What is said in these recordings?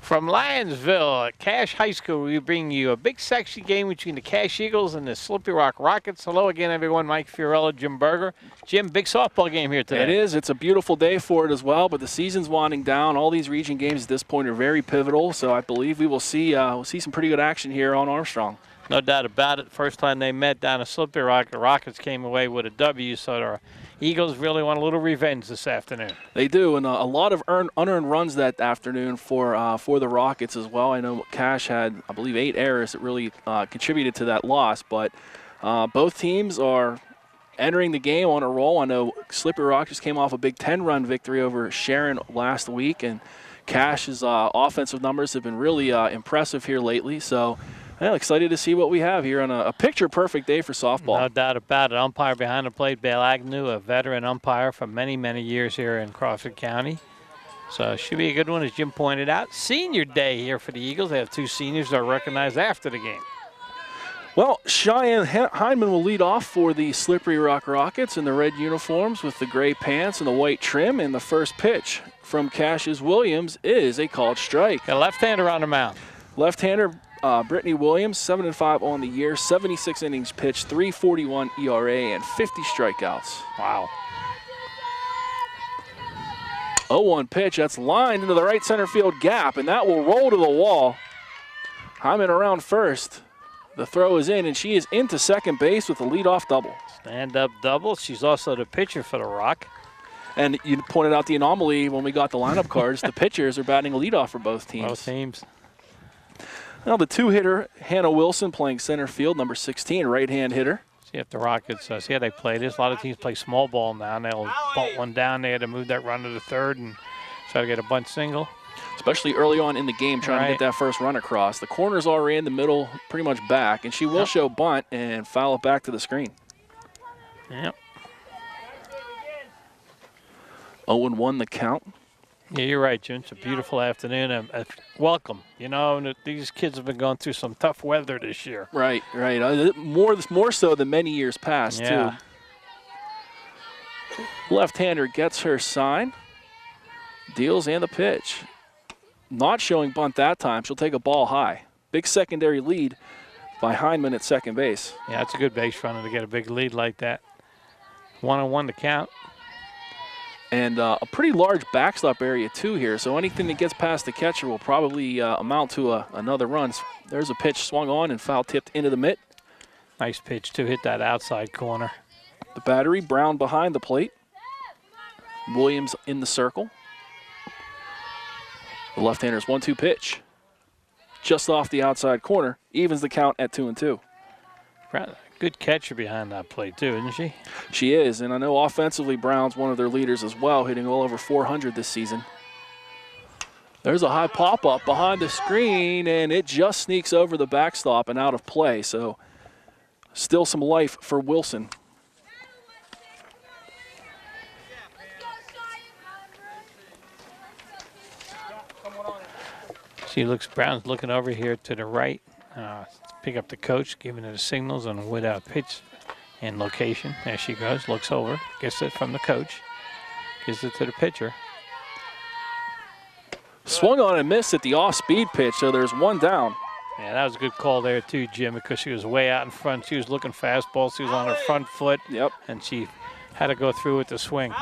From Lionsville at Cache High School, we bring you a big section game between the Cache Eagles and the Slippery Rock Rockets. Hello again, everyone. Mike Fiorillo, Jim Berger. Jim, big softball game here today. It is. It's a beautiful day for it as well, but the season's winding down. All these region games at this point are very pivotal, so I believe we will see some pretty good action here on Armstrong. No doubt about it. First time they met down at Slippery Rock, the Rockets came away with a W, so the Eagles really want a little revenge this afternoon. They do, and a lot of unearned runs that afternoon for the Rockets as well. I know Cache had, I believe, 8 errors that really contributed to that loss, but both teams are entering the game on a roll. I know Slippery Rock just came off a big 10-run victory over Sharon last week, and Cache's offensive numbers have been really impressive here lately, so yeah, excited to see what we have here on a picture-perfect day for softball. No doubt about it. Umpire behind the plate, Bill Agnew, a veteran umpire for many, many years here in Crawford County. So it should be a good one, as Jim pointed out. Senior day here for the Eagles. They have 2 seniors that are recognized after the game. Well, Cheyenne Heineman will lead off for the Slippery Rock Rockets in the red uniforms with the gray pants and the white trim. And the first pitch from Cassius Williams is a called strike. A left-hander on the mound. Left-hander Brittany Williams, 7-5 on the year, 76 innings pitched, 3.41 ERA, and 50 strikeouts. Wow. 0-1 pitch. That's lined into the right center field gap, and that will roll to the wall. Hyman around first. The throw is in, and she is into second base with a leadoff double. Stand-up double. She's also the pitcher for the Rock. And you pointed out the anomaly when we got the lineup cards. The pitchers are batting leadoff for both teams. Both teams. Now the 2-hitter, Hannah Wilson, playing center field, number 16, right-hand hitter. See if the Rockets, see how they play this. A lot of teams play small ball now, and they'll bunt one down there to move that run to the third and try to get a bunt single. Especially early on in the game, trying to get that first run across. The corner's already in the middle, pretty much back, and she will show bunt and foul it back to the screen. Yep. 0-1 the count. Yeah, you're right, Jim. It's a beautiful afternoon. Welcome. You know, these kids have been going through some tough weather this year. Right. More so than many years past, too. Left-hander gets her sign. Deals and the pitch. Not showing bunt that time. She'll take a ball high. Big secondary lead by Heineman at second base. Yeah, it's a good base runner to get a big lead like that. 1-1 to count. And a pretty large backstop area, too, here. So anything that gets past the catcher will probably amount to another run. There's a pitch swung on and foul tipped into the mitt. Nice pitch, too. Hit that outside corner. The battery, Brown behind the plate. Williams in the circle. The left-hander's 1-2 pitch. Just off the outside corner. Evens the count at 2-2. Good catcher behind that plate, too, isn't she? She is, and I know offensively Brown's one of their leaders as well, hitting well over 400 this season. There's a high pop-up behind the screen, and it just sneaks over the backstop and out of play. So still some life for Wilson. Brown's looking over here to the right. Pick up the coach, giving her the signals on without pitch and location. There she goes, looks over, gets it from the coach, gives it to the pitcher. Swung on and missed at the off-speed pitch, so there's one down. Yeah, that was a good call there too, Jim, because she was way out in front. She was looking fastball. She was on her front foot. Yep. And she had to go through with the swing.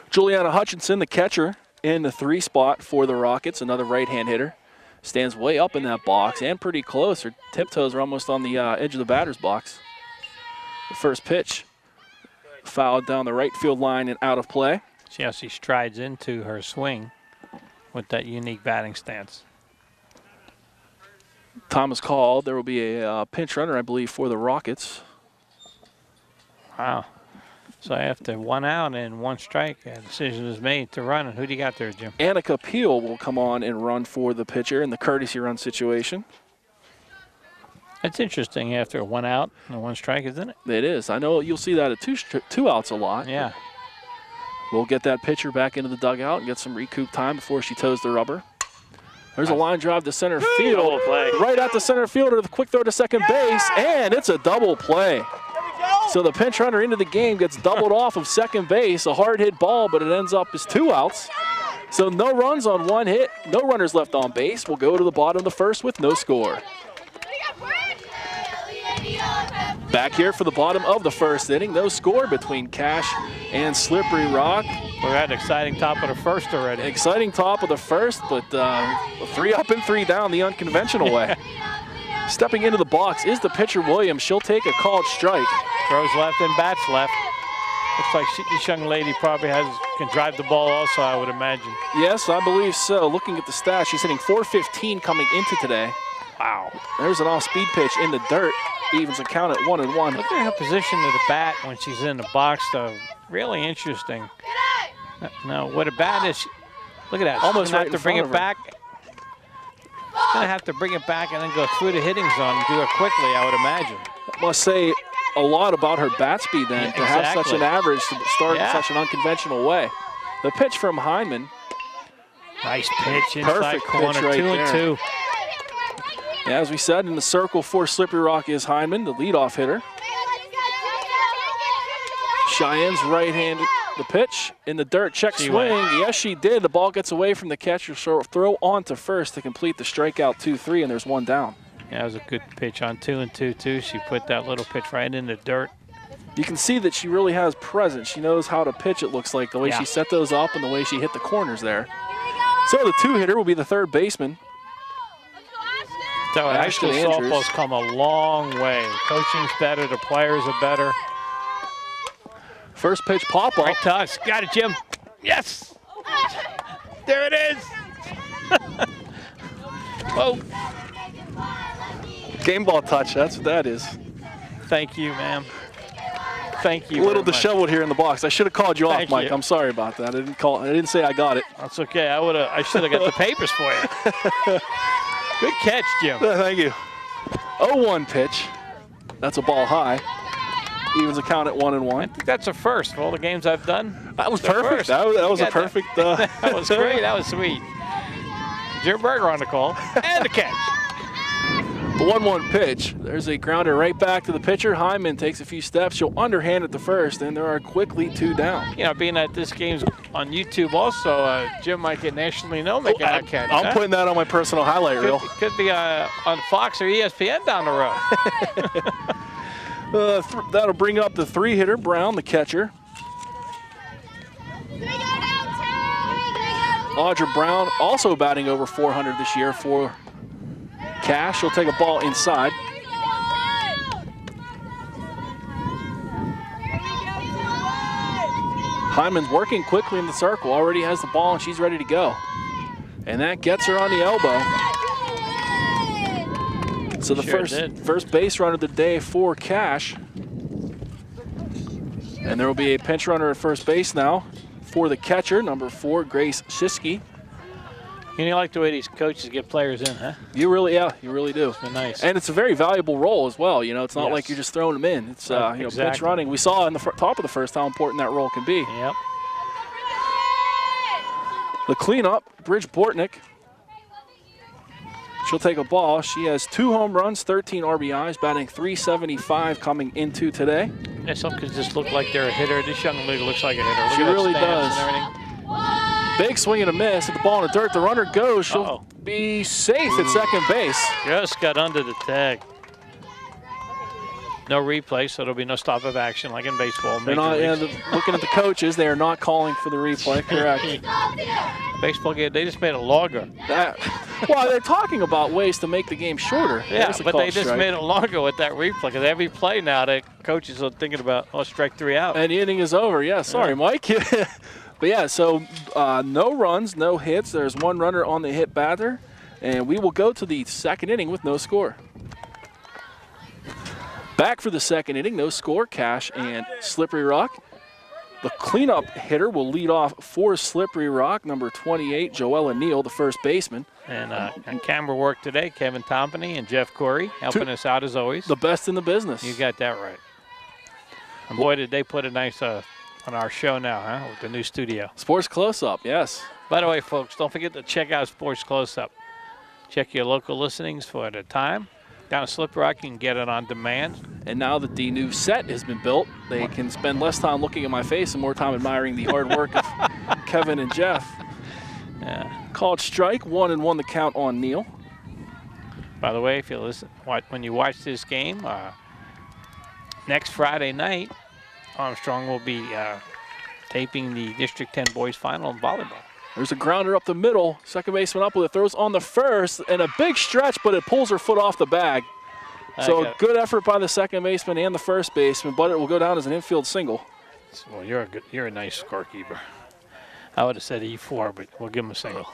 Juliana Hutchinson, the catcher, in the 3 spot for the Rockets, another right-hand hitter. Stands way up in that box and pretty close. Her tiptoes are almost on the edge of the batter's box. The first pitch fouled down the right field line and out of play. See how she strides into her swing with that unique batting stance. Thomas called. There will be a pinch runner, I believe, for the Rockets. Wow. So after 1 out and 1 strike, a decision is made to run. And who do you got there, Jim? Annika Peel will come on and run for the pitcher in the courtesy run situation. It's interesting after 1 out and 1 strike, isn't it? It is. I know you'll see that at 2 outs a lot. Yeah. We'll get that pitcher back into the dugout and get some recoup time before she toes the rubber. There's a line drive to center field. Right at the center fielder, the quick throw to second base, and it's a double play. So the pinch runner into the game gets doubled off of second base. A hard hit ball, but it ends up as 2 outs. So no runs on one hit, no runners left on base. We'll go to the bottom of the first with no score. Back here for the bottom of the first inning, no score between Cash and Slippery Rock. We had an exciting top of the first already. Exciting top of the first, but 3 up and 3 down the unconventional way. Stepping into the box is the pitcher, Williams. She'll take a called strike. Throws left and bats left. Looks like this young lady probably can drive the ball also, I would imagine. Yes, I believe so. Looking at the stats, she's hitting .415 coming into today. Wow. There's an off-speed pitch in the dirt. Evens a count at 1-1. Look at her position to the bat when she's in the box, though. Really interesting. Now, what a bat is, look at that. Almost right have to bring it back. Gonna have to bring it back and then go through the hitting zone and do it quickly, I would imagine. That must say a lot about her bat speed then, to have such an average to start in such an unconventional way. The pitch from Hyman. Nice pitch inside Perfect corner, pitch right 2-2. Yeah, as we said, in the circle for Slippery Rock is Hyman, the leadoff hitter. Cheyenne's right-handed. The pitch in the dirt, check swing. Yes, she did. The ball gets away from the catcher, so throw on to first to complete the strikeout 2-3, and there's one down. Yeah, it was a good pitch on 2-2 too. She put that little pitch right in the dirt. You can see that she really has presence. She knows how to pitch, it looks like, the way she set those up and the way she hit the corners there. So the 2-hitter will be the third baseman. So high school softball's come a long way. Coaching's better, the players are better. First pitch pop up. Right to us. Got it, Jim. Yes. There it is. Oh. Game ball touch. That's what that is. Thank you, ma'am. Thank you. A little disheveled here in the box. I should have called you off, Mike. I'm sorry about that. I didn't say I got it. That's okay. I should have got the papers for you. Good catch, Jim. Thank you. 0-1 pitch. That's a ball high. Evens a count at 1-1. I think that's a first of all the games I've done. That was perfect. That was a perfect. That was great. That was sweet. Jim Berger on the call and the catch. The 1-1 pitch. There's a grounder right back to the pitcher. Hyman takes a few steps. She'll underhand at the first, and there are quickly 2 down. You know, being that this game's on YouTube also, Jim might get nationally known making that catch. I'm putting that on my personal highlight reel. Could be on Fox or ESPN down the road. That'll bring up the 3-hitter, Brown, the catcher. Audra Brown also batting over 400 this year for Cash. She'll take a ball inside. Hyman's working quickly in the circle, already has the ball and she's ready to go. And that gets her on the elbow. So the first base runner of the day for Cash. And there will be a pinch runner at first base now for the catcher, number 4, Grace Shiskey. You like the way these coaches get players in, huh? You really do. It's been nice. And it's a very valuable role as well. You know, it's not like you're just throwing them in. It's pinch running. We saw in the top of the first how important that role can be. Yep. The cleanup, Bridge Bortnick. She'll take a ball. She has 2 home runs, 13 RBIs, batting .375 coming into today. Yeah, some could just look like they're a hitter. This young lady looks like a hitter. Look she really does. Big swing and a miss at the ball in the dirt. The runner goes. She'll be safe at second base. Just got under the tag. No replay, so there'll be no stop of action like in baseball. Looking at the coaches, they are not calling for the replay. Correct. Baseball game, they just made a longer. Well, they're talking about ways to make the game shorter. Yeah, but they just made it longer with that replay. Because every play now, the coaches are thinking about, strike 3 out. And the inning is over. Yeah, sorry, Mike. But yeah, so no runs, no hits. There's 1 runner on the hit batter. And we will go to the second inning with no score. Back for the second inning, no score, Cash and Slippery Rock. The cleanup hitter will lead off for Slippery Rock, number 28, Joella Neal, the first baseman. And camera work today, Kevin Tompany and Jeff Corey helping us out as always. The best in the business. You got that right. And boy, did they put a nice on our show now, huh, with the new studio. Sports Close-Up, yes. By the way, folks, don't forget to check out Sports Close-Up. Check your local listings for the time. Down at Slippery Rock, you can get it on demand. And now that the new set has been built, they can spend less time looking at my face and more time admiring the hard work of Kevin and Jeff. Yeah. Called strike, 1-1 the count on Neal. By the way, if you listen, when you watch this game, next Friday night, Armstrong will be taping the District 10 boys final in volleyball. There's a grounder up the middle. Second baseman up with it, throws on the first, and a big stretch, but it pulls her foot off the bag. So a good effort by the second baseman and the first baseman, but it will go down as an infield single. Well, you're a nice scorekeeper. I would have said E4, but we'll give him a single.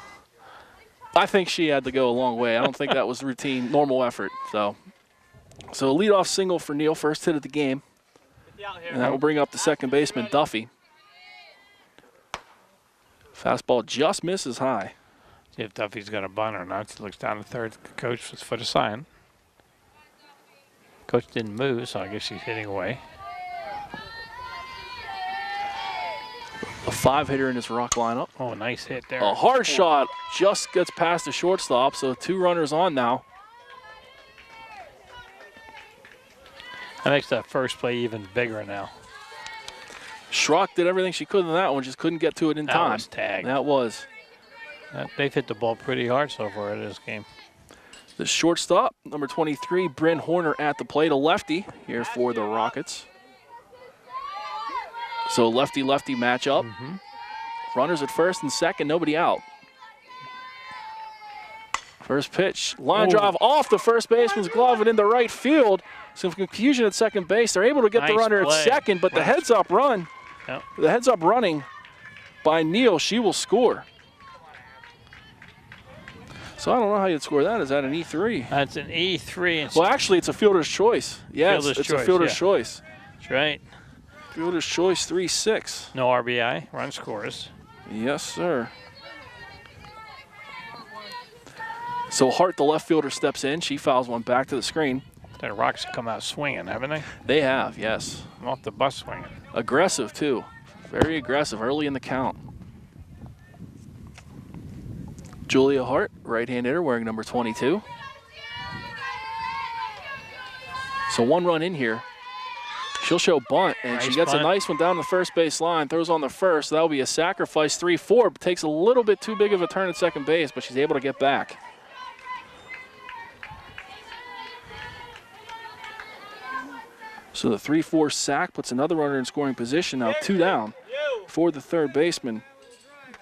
I think she had to go a long way. I don't think that was routine, normal effort. So a leadoff single for Neal, first hit of the game. And that will bring up the second baseman, Duffy. Fastball just misses high. See if Duffy's got a bunt or not. He looks down the third. Coach was for the sign. Coach didn't move, so I guess he's hitting away. A 5-hitter in his rock lineup. Oh, nice hit there. A hard shot just gets past the shortstop, so 2 runners on now. That makes that first play even bigger now. Schrock did everything she could in that one, just couldn't get to it in time. That was tagged. That was. They've hit the ball pretty hard so far in this game. The shortstop, number 23, Bryn Horner at the plate, a lefty here for the Rockets. So lefty-lefty matchup. Runners at first and second, nobody out. First pitch, line drive off the first baseman's glove and into right field. Some confusion at second base. They're able to get the runner at second, but the heads-up run, the heads-up running by Neal, she will score. So I don't know how you'd score that. Is that an E3? That's an E3. Well, actually, it's a fielder's choice. Yes, it's a fielder's choice. That's right. Fielder's choice, 3-6. No RBI, run scores. Yes, sir. So Hart, the left fielder, steps in. She fouls one back to the screen. The Rocks have come out swinging, haven't they? They have, yes. Off the bus swinging. Aggressive, too. Very aggressive early in the count. Julia Hart, right-hand hitter, wearing number 22. So 1 run in here. She'll show bunt, and she gets a nice one down the first base line, throws on the first. That'll be a sacrifice, 3-4. Takes a little bit too big of a turn at second base, but she's able to get back. So the 3-4 sack puts another runner in scoring position. Now 2 down for the third baseman,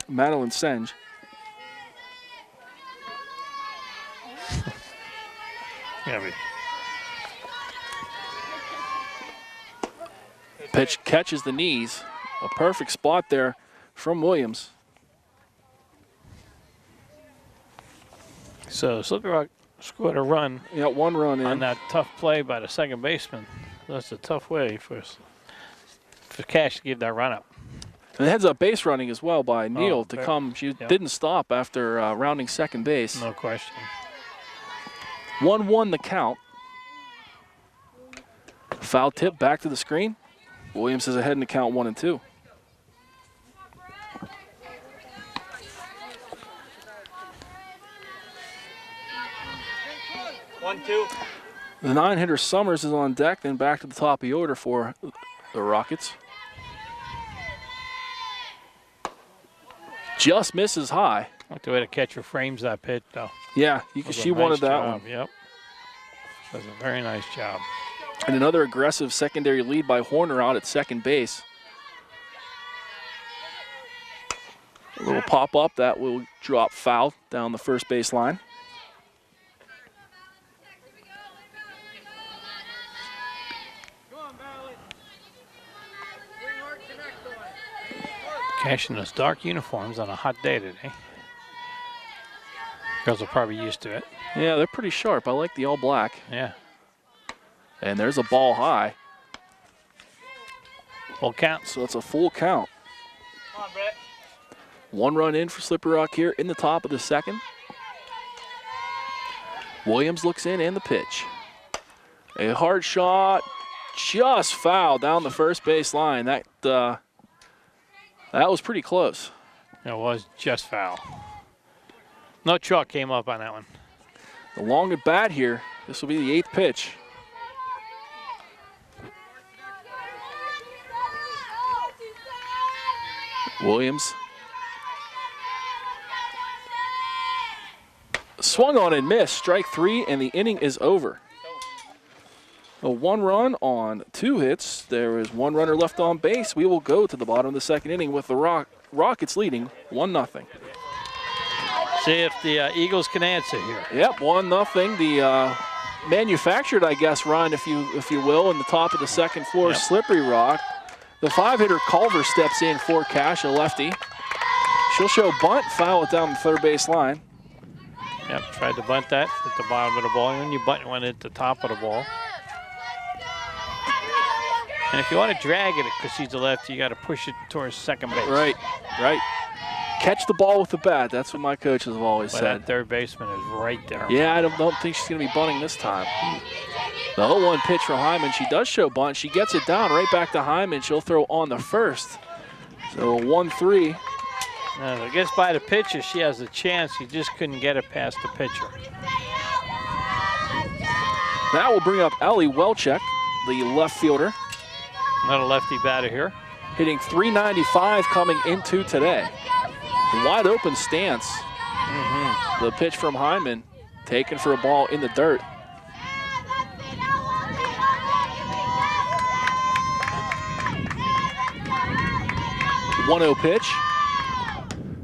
Madeline Senge. Pitch catches the knees. A perfect spot there from Williams. So Slippery Rock scored a run. Yeah, 1 run in. On that tough play by the second baseman. That's a tough way for Cash to give that run up. And heads up base running as well by Neal to come. She didn't stop after rounding second base. No question. 1-1 the count. Foul tip back to the screen. Williams is ahead in the count 1-2. The 9-hitter Summers is on deck, then back to the top of the order for the Rockets. Just misses high. I like the way the catcher frames that pitch, though. Yeah, she wanted that one. Yep. That was a very nice job. And another aggressive secondary lead by Horner out at second base. A little pop-up that will drop foul down the first base line. Cash in those dark uniforms on a hot day today. Girls are probably used to it. Yeah, they're pretty sharp. I like the all black. Yeah. And there's a ball high. Full count. So it's a full count. Come on, Brett. 1 run in for Slippery Rock here in the top of the second. Williams looks in and the pitch. A hard shot, just foul down the first base line. That was pretty close. It was just foul. No chalk came up on that one. The long at bat here. This will be the 8th pitch. Williams Swung on and missed. Strike 3, and the inning is over. A 1 run on 2 hits. There is 1 runner left on base. We will go to the bottom of the 2nd inning with the Rockets leading 1-0. See if the Eagles can answer here. Yep, 1-0. The manufactured, I guess, run, if you will, in the top of the 2nd floor, yep. Slippery Rock. The 5-hitter Culver steps in for Cash, a lefty. She'll show bunt, foul it down the 3rd base line. Yep, tried to bunt that at the bottom of the ball, and then you bunt one at the top of the ball. And if you want to drag it because he's a lefty, you got to push it towards second base. Right. Catch the ball with the bat. That's what my coaches have always said. That 3rd baseman is right there. Yeah, I don't think she's going to be bunting this time. The 0-1 pitch from Hyman. She does show bunt. She gets it down right back to Hyman. She'll throw on the 1st. So a 1-3. Now, if it gets by the pitcher, she has a chance. She just couldn't get it past the pitcher. Now we'll bring up Ellie Welchek, the left fielder. Another lefty batter here. Hitting .395 coming into today. Wide open stance. The pitch from Hyman, taken for a ball in the dirt. .1-0 pitch.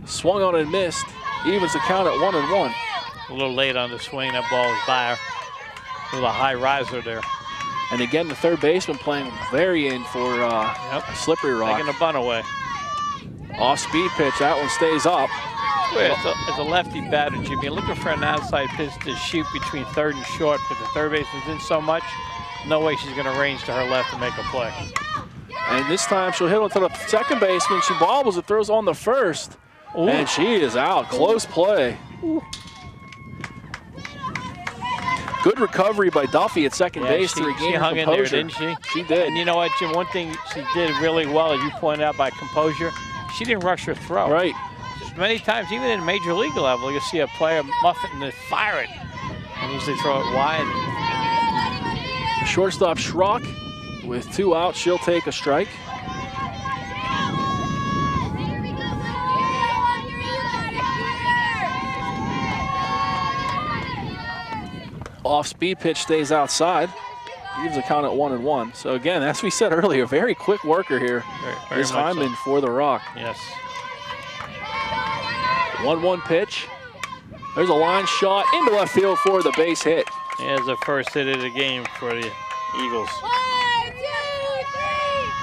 Swung on and missed. Evens the count at 1-1. A little late on the swing. That ball was by her. A little high riser there. And again, the 3rd baseman playing very in for Slippery Rock. Taking a bunt away. Off-speed pitch. That one stays up. As a lefty batter, Jimmy, looking for an outside pitch to shoot between 3rd and short, but the 3rd baseman's in so much, no way she's going to range to her left and make a play. And this time she'll hit onto the 2nd baseman. She bobbles it, throws on the 1st. Ooh. And she is out. Close play. Ooh. Good recovery by Duffy at 2nd base to regain her composure. She hung in there, didn't she? She did. And you know what, Jim? One thing she did really well, as you pointed out, by composure, she didn't rush her throw. Right. Just many times, even in major league level, you'll see a player muff it and then fire it, and usually throw it wide. The shortstop Schrock with 2 outs. She'll take a strike. Off-speed pitch stays outside. Gives a count at 1-1. So again, as we said earlier, very quick worker here. Very Hyman so. For the Rock. Yes. 1-1 pitch. There's a line shot into left field for the base hit. Here's the first hit of the game for the Eagles. 1, 2,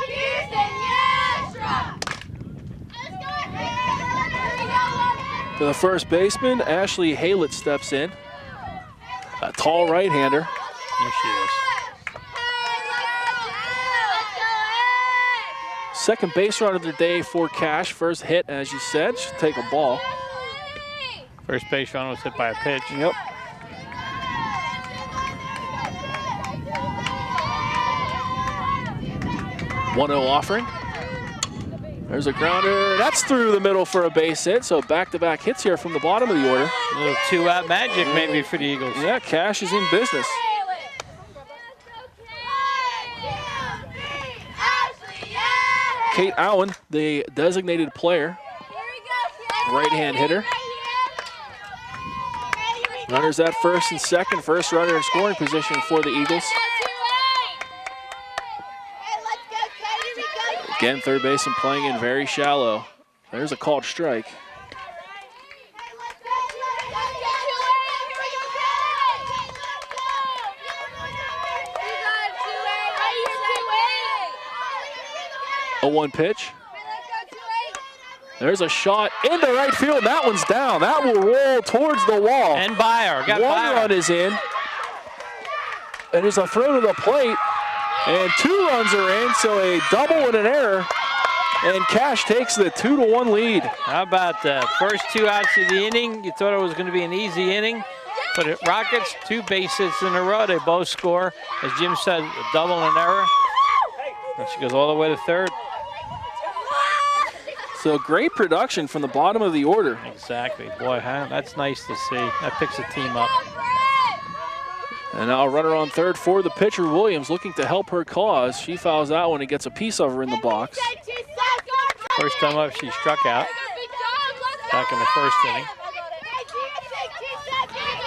3, Houston, yes! To the 1st baseman, Ashley Haylett steps in. A tall right-hander. Yes, she is. 2nd base run of the day for Cash. First hit, as you said, should take a ball. First base run was hit by a pitch. Yep. .1-0 offering. There's a grounder. That's through the middle for a base hit. So back-to-back hits here from the bottom of the order. A little 2-out magic maybe for the Eagles. Yeah, Cash is in business. Kate Owen, the designated player. Right-hand hitter. Runners at 1st and 2nd. First runner in scoring position for the Eagles. Again, 3rd baseman playing in very shallow. There's a called strike. A 1 pitch. There's a shot into right field. That one's down. That will roll towards the wall. And by her. Got 1 by her. run is in. And there's a throw to the plate. And 2 runs are in, so a double and an error. And Cash takes the 2-1 lead. How about that? First 2 outs of the inning. You thought it was going to be an easy inning. But at Rockets, 2 base hits in a row. They both score. As Jim said, a double and an error. And she goes all the way to 3rd. So great production from the bottom of the order. Exactly. Boy, huh? That's nice to see. That picks a team up. And now a runner on 3rd for the pitcher, Williams, looking to help her cause. She fouls out when he gets a piece of her in the box. First time up, she struck out back in the 1st inning.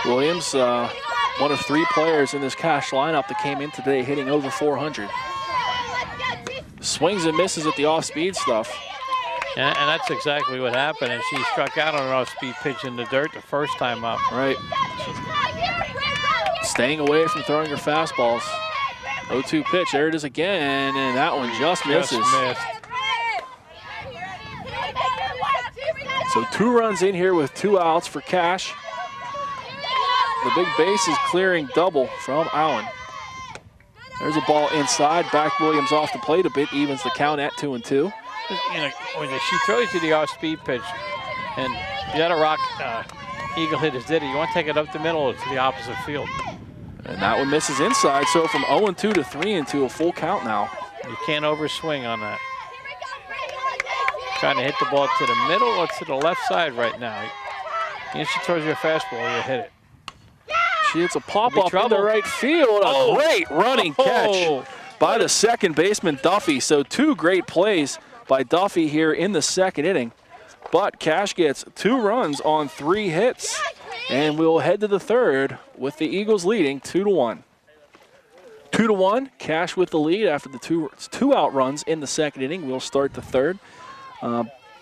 Williams, one of 3 players in this Cash lineup that came in today hitting over 400. Swings and misses at the off-speed stuff. And that's exactly what happened. And she struck out on an off-speed pitch in the dirt the first time up. Right. Staying away from throwing her fastballs. 0-2 pitch. There it is again, and that one just misses. Missed. So 2 runs in here with 2 outs for Cash. The big base is clearing double from Allen. There's a ball inside. Back Williams off the plate a bit, evens the count at 2-2. You know, when she throws you the off-speed pitch, and the other rock eagle hitters did it, you want to take it up the middle or to the opposite field. And that one misses inside, so from 0-2 to 3-2, a full count now. You can't overswing on that. Trying to hit the ball to the middle or to the left side right now. If she throws you a fastball, you hit it. She hits a pop-up in the right field. A great running catch by the second baseman, Duffy. So 2 great plays by Duffy here in the second inning. But Cash gets 2 runs on 3 hits. And we'll head to the third with the Eagles leading 2-1. 2-1, Cash with the lead after the 2 out runs in the second inning. We'll start the third.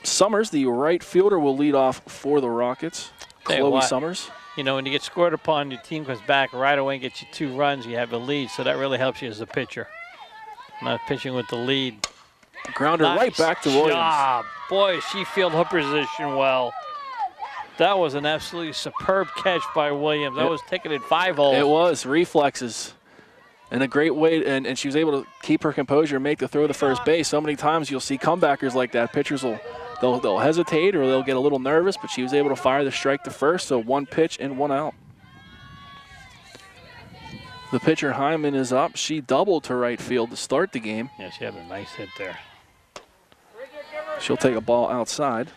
Summers, the right fielder, will lead off for the Rockets. Chloe Summers. You know, when you get scored upon, your team comes back right away and gets you 2 runs, you have a lead, so that really helps you as a pitcher. Not pitching with the lead. Grounder right back to Williams. Job. Boy, she fielded her position well. That was an absolutely superb catch by Williams. That was taken in 5 holes. It was, reflexes. And a great way, and she was able to keep her composure and make the throw to first base. So many times you'll see comebackers like that. Pitchers they'll hesitate or they'll get a little nervous, but she was able to fire the strike to first, so 1 pitch and 1 out. The pitcher, Hyman, is up. She doubled to right field to start the game. Yeah, she had a nice hit there. She'll take a ball outside.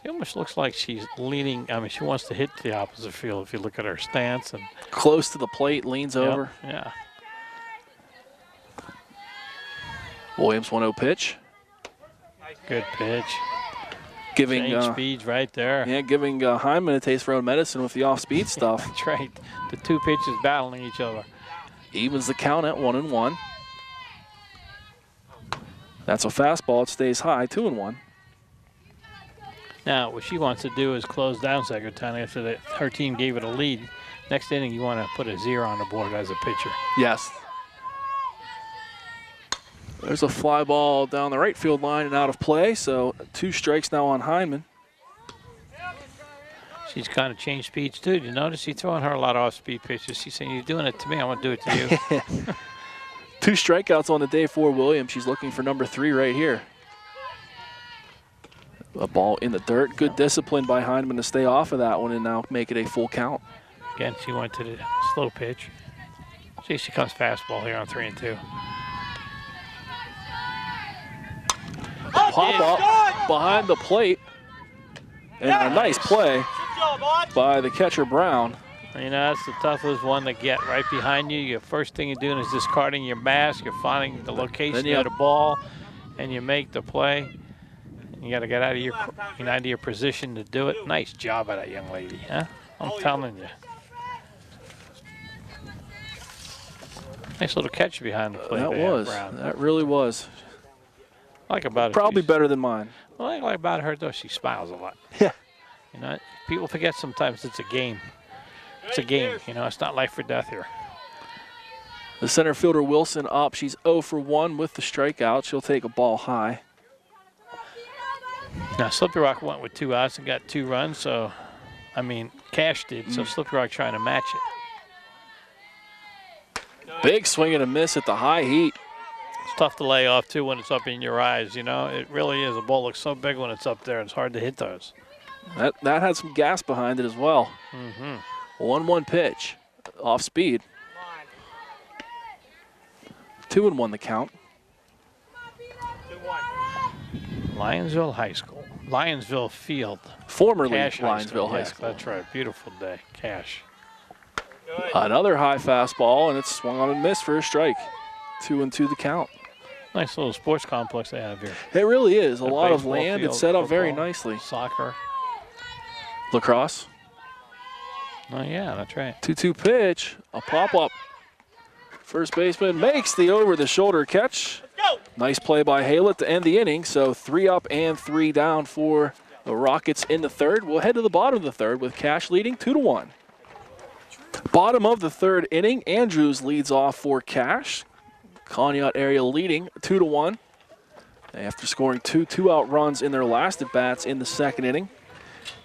It almost looks like she's leaning. I mean, she wants to hit the opposite field if you look at her stance. And close to the plate, leans over. Yeah. Williams 1-0 pitch. Good pitch. Giving speeds right there. Yeah, giving Hyman a taste for own medicine with the off-speed stuff. That's right. The 2 pitches battling each other. Evens the count at 1-1. That's a fastball. It stays high, 2-1. Now, what she wants to do is close down Secretary after her team gave it a lead. Next inning, you want to put a 0 on the board as a pitcher. Yes. There's a fly ball down the right field line and out of play, so 2 strikes now on Hyman. She's kind of changed speeds, too. You notice she's throwing her a lot of off-speed pitches. She's saying, you're doing it to me, I want to do it to you. 2 strikeouts on the day for Williams. She's looking for number 3 right here. A ball in the dirt. Good discipline by Hyman to stay off of that one and now make it a full count. Again, she went to the slow pitch. See, she comes fastball here on 3-2. Pop up behind the plate. And a nice play by the catcher, Brown. You know, that's the toughest one to get right behind you. Your first thing you're doing is discarding your mask. You're finding the location of the ball, and you make the play. You got to get out of your position to do it. Nice job by that young lady, huh? I'm telling you. Nice little catch behind the plate. That really was. I like about it. Probably better than mine. What I like about her, though, she smiles a lot. Yeah. You know, people forget sometimes it's a game. It's a game, you know, it's not life or death here. The center fielder, Wilson, up. She's 0 for 1 with the strikeout. She'll take a ball high. Now, Slippy Rock went with 2 outs and got 2 runs, so, I mean, Cash did, so Slippy Rock trying to match it. Big swing and a miss at the high heat. It's tough to lay off, too, when it's up in your eyes, you know. It really is. The ball looks so big when it's up there. It's hard to hit those. That had some gas behind it as well. 1-1 pitch, off speed. 2-1 the count. Lionsville High School. Lionsville Field. Formerly Cash Lionsville High School. That's right. Beautiful day. Cash. Another high fastball, and it's swung on and missed for a strike. 2-2 the count. Nice little sports complex they have here. It really is. A lot of baseball land. field, It's set up very football, nicely. Soccer. Lacrosse. Oh, yeah, that's right. 2-2 pitch, a pop-up. First baseman makes the over-the-shoulder catch. Nice play by Haylett to end the inning. So 3 up and 3 down for the Rockets in the third. We'll head to the bottom of the third with Cash leading 2-1. Bottom of the third inning, Andrews leads off for Cash. Conneaut area leading 2-1. After scoring 2 two-out runs in their last at-bats in the second inning.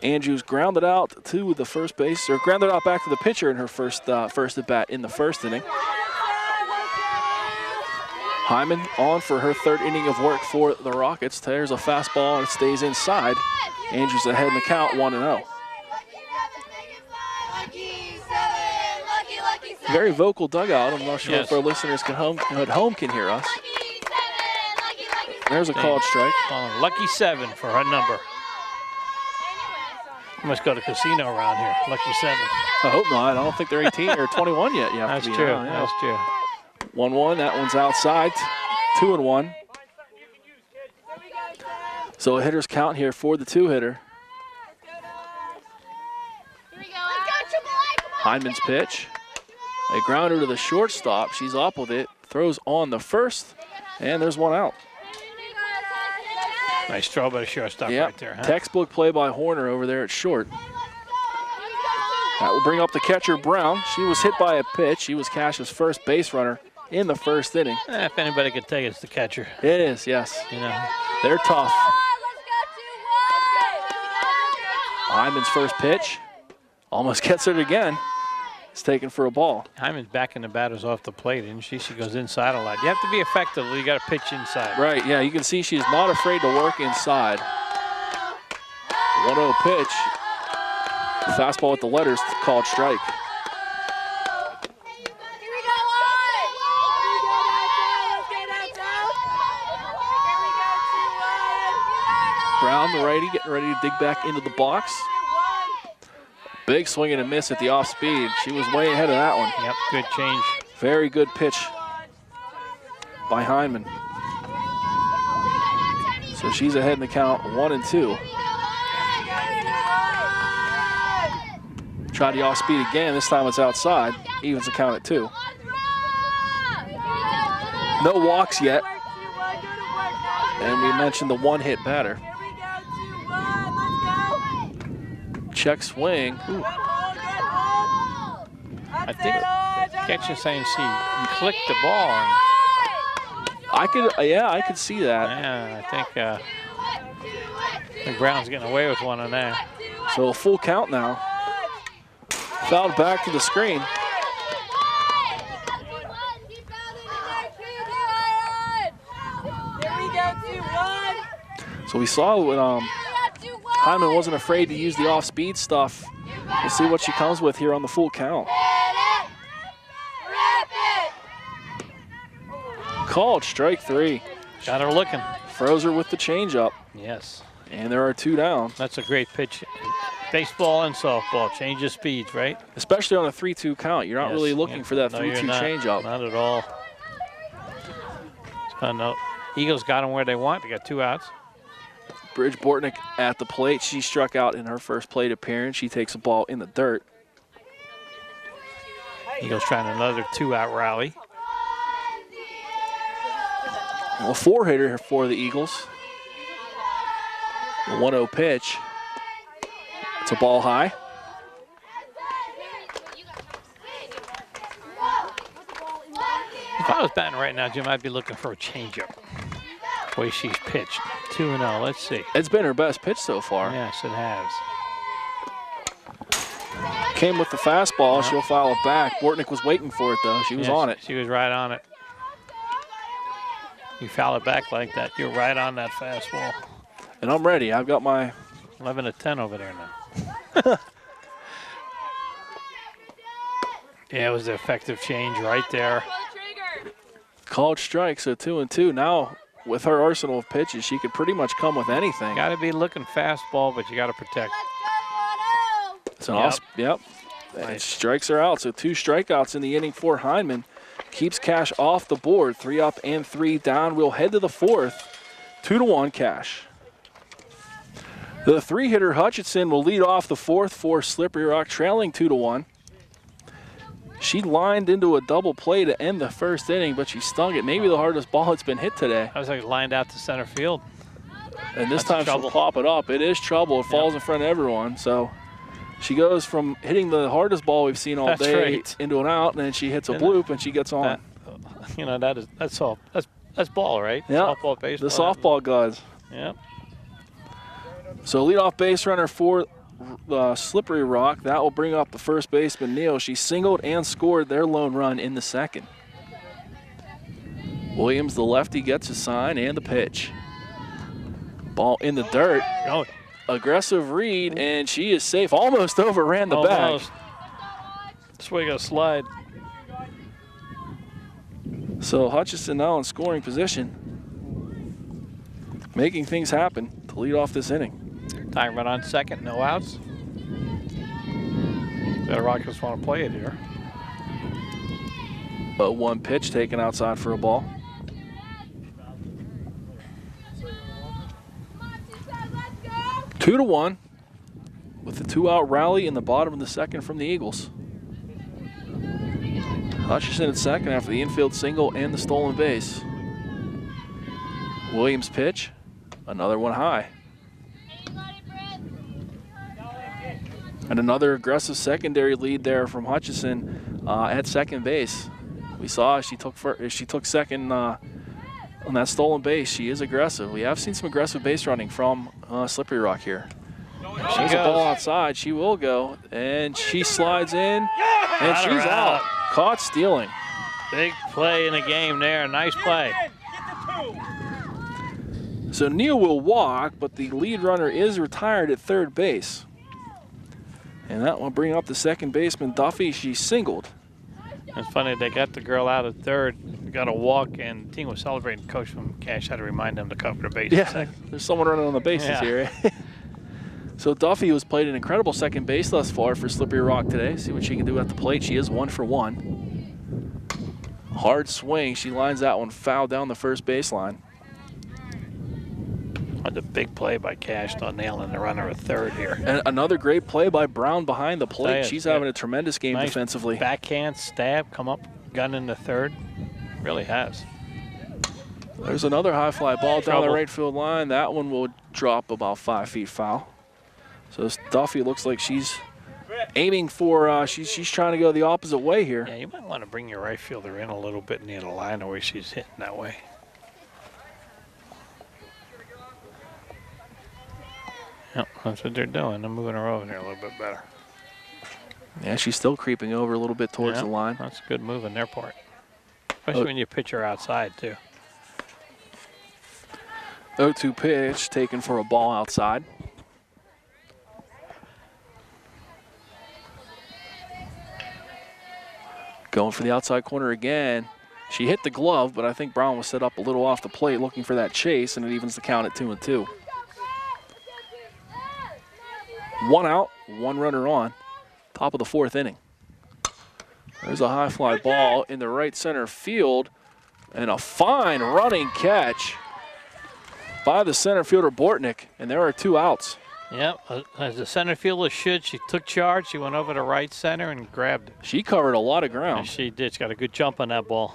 Andrews grounded out to the first base, or grounded out back to the pitcher in her first at-bat in the first inning. Hyman on for her third inning of work for the Rockets. There's a fastball and it stays inside. Andrews ahead in the count, 1-0. Very vocal dugout. I'm not sure if our listeners at home can hear us. There's a called strike. Lucky 7 for her number. You must go to casino around here. Lucky 7. I hope not. I don't think they're 18 or 21 yet. That's true. That's true. 1-1. That one's outside. 2-1. So a hitter's count here for the two-hitter. Hyman's pitch. A grounder to the shortstop. She's up with it. Throws on the first. And there's one out. Nice throw by the shortstop right there. Huh? Textbook play by Horner over there at short. That will bring up the catcher, Brown. She was hit by a pitch. She was Cash's first base runner in the first inning. If anybody could take it, it's the catcher. It is, yes. You know, they're tough. Hyman's first pitch. Almost gets it again. It's taken for a ball. Hyman's backing the batters off the plate, and she goes inside a lot. You have to be effective. You got to pitch inside. Right, yeah, you can see she's not afraid to work inside. 1-0 pitch. Fastball with the letters, called strike. Brown, the righty, getting ready to dig back into the box. Big swing and a miss at the off speed. She was way ahead of that one. Yep, good change. Very good pitch by Hyman. So she's ahead in the count, 1-2. Try the off speed again. This time it's outside. Evens the count at 2. No walks yet. And we mentioned the one-hit batter. Check swing. Ooh. I think catcher saying she clicked the ball. I could see that. Yeah, I think Brown's getting away with one on there. So a full count now. Fouled back to the screen. So we saw when Hyman wasn't afraid to use the off-speed stuff. We'll see what she comes with here on the full count. Called strike 3. Got her looking. Froze her with the changeup. Yes. And there are 2 down. That's a great pitch. Baseball and softball, change of speeds, right? Especially on a 3-2 count. You're not really looking for that 3-2 changeup. Not at all. So no, Eagles got them where they want. They got 2 outs. Bridge Bortnick at the plate. She struck out in her first plate appearance. She takes a ball in the dirt. Eagles trying another 2-out rally. Well, a 4-hitter here for the Eagles. The 1-0 pitch. It's a ball high. If I was batting right now, Jim, I'd be looking for a changeup. The way she's pitched. 2-0, let's see. It's been her best pitch so far. Yes, it has. Came with the fastball. She'll foul it back. Bortnick was waiting for it, though. She was on it. She was right on it. You foul it back like that, you're right on that fastball. And I'm ready. I've got my 11-10 over there now. Yeah, it was the effective change right there. Called strike, so 2-2. Now, with her arsenal of pitches, she could pretty much come with anything. Got to be looking fastball, but you got to protect. So yep. And strikes are out. So 2 strikeouts in the inning for Hyman. Keeps Cash off the board. 3 up and 3 down. We'll head to the 4th. 2-1 Cash. The three-hitter Hutchinson will lead off the fourth for Slippery Rock, trailing 2-1. She lined into a double play to end the first inning, but she stung it. Maybe the hardest ball that's been hit today. I was like lined out to center field. And this That's time she'll pop it up. It is trouble. It falls in front of everyone. So she goes from hitting the hardest ball we've seen all day into an out, and then she hits a bloop and she gets on. You know, that's all. That's ball, right? Yeah. Softball, baseball. The softball guys. Yep. So leadoff base runner for Slippery Rock. That will bring up the first baseman, Neal. She singled and scored their lone run in the second. Williams, the lefty, gets a sign and the pitch. Ball in the dirt. Oh. Aggressive read, and she is safe. Almost overran the bag. This way you got to slide. So Hutchinson now in scoring position, making things happen to lead off this inning. Tying run on second, no outs. The Rockets want to play it here. A 1 pitch taken outside for a ball. Let's go. 2-1 with a 2-out rally in the bottom of the second from the Eagles. Hutchinson at second after the infield single and the stolen base. Williams pitch, another one high. And another aggressive secondary lead there from Hutchinson at second base. We saw she took second on that stolen base. She is aggressive. We have seen some aggressive base running from Slippery Rock here. She's a ball outside. She will go, and she slides in, and she's out. Caught stealing. Big play in the game there. Nice play. So Neal will walk, but the lead runner is retired at third base. And that will bring up the second baseman, Duffy. She singled. It's funny, they got the girl out at third, got a walk, and the team was celebrating. Coach from Cash had to remind them to cover the bases. Yeah, there's someone running on the bases here. So Duffy, who's played an incredible second base thus far for Slippery Rock today. See what she can do at the plate. She is 1 for 1. Hard swing. She lines that one foul down the first baseline. The big play by Cash, not nailing the runner at third here. And another great play by Brown behind the plate. She's having a tremendous game nice defensively. Backhand stab, come up, gun in the third. Really has. There's another high fly ball down the right field line. That one will drop about 5 feet foul. So Duffy looks like she's aiming for, she's trying to go the opposite way here. Yeah, you might want to bring your right fielder in a little bit near the line the way she's hitting that way. Yep, that's what they're doing. They're moving her over there a little bit better. Yeah, she's still creeping over a little bit towards the line. That's good move on their part. Especially when you pitch her outside, too. 0-2 pitch taken for a ball outside. Going for the outside corner again. She hit the glove, but I think Brown was set up a little off the plate looking for that chase, and it evens the count at 2-2. 1 out, 1 runner on. Top of the 4th inning. There's a high fly ball in the right center field, and a fine running catch by the center fielder Bortnick, and there are 2 outs. Yep, as the center fielder should. She took charge. She went over to right center and grabbed it. She covered a lot of ground. And she did. She got a good jump on that ball.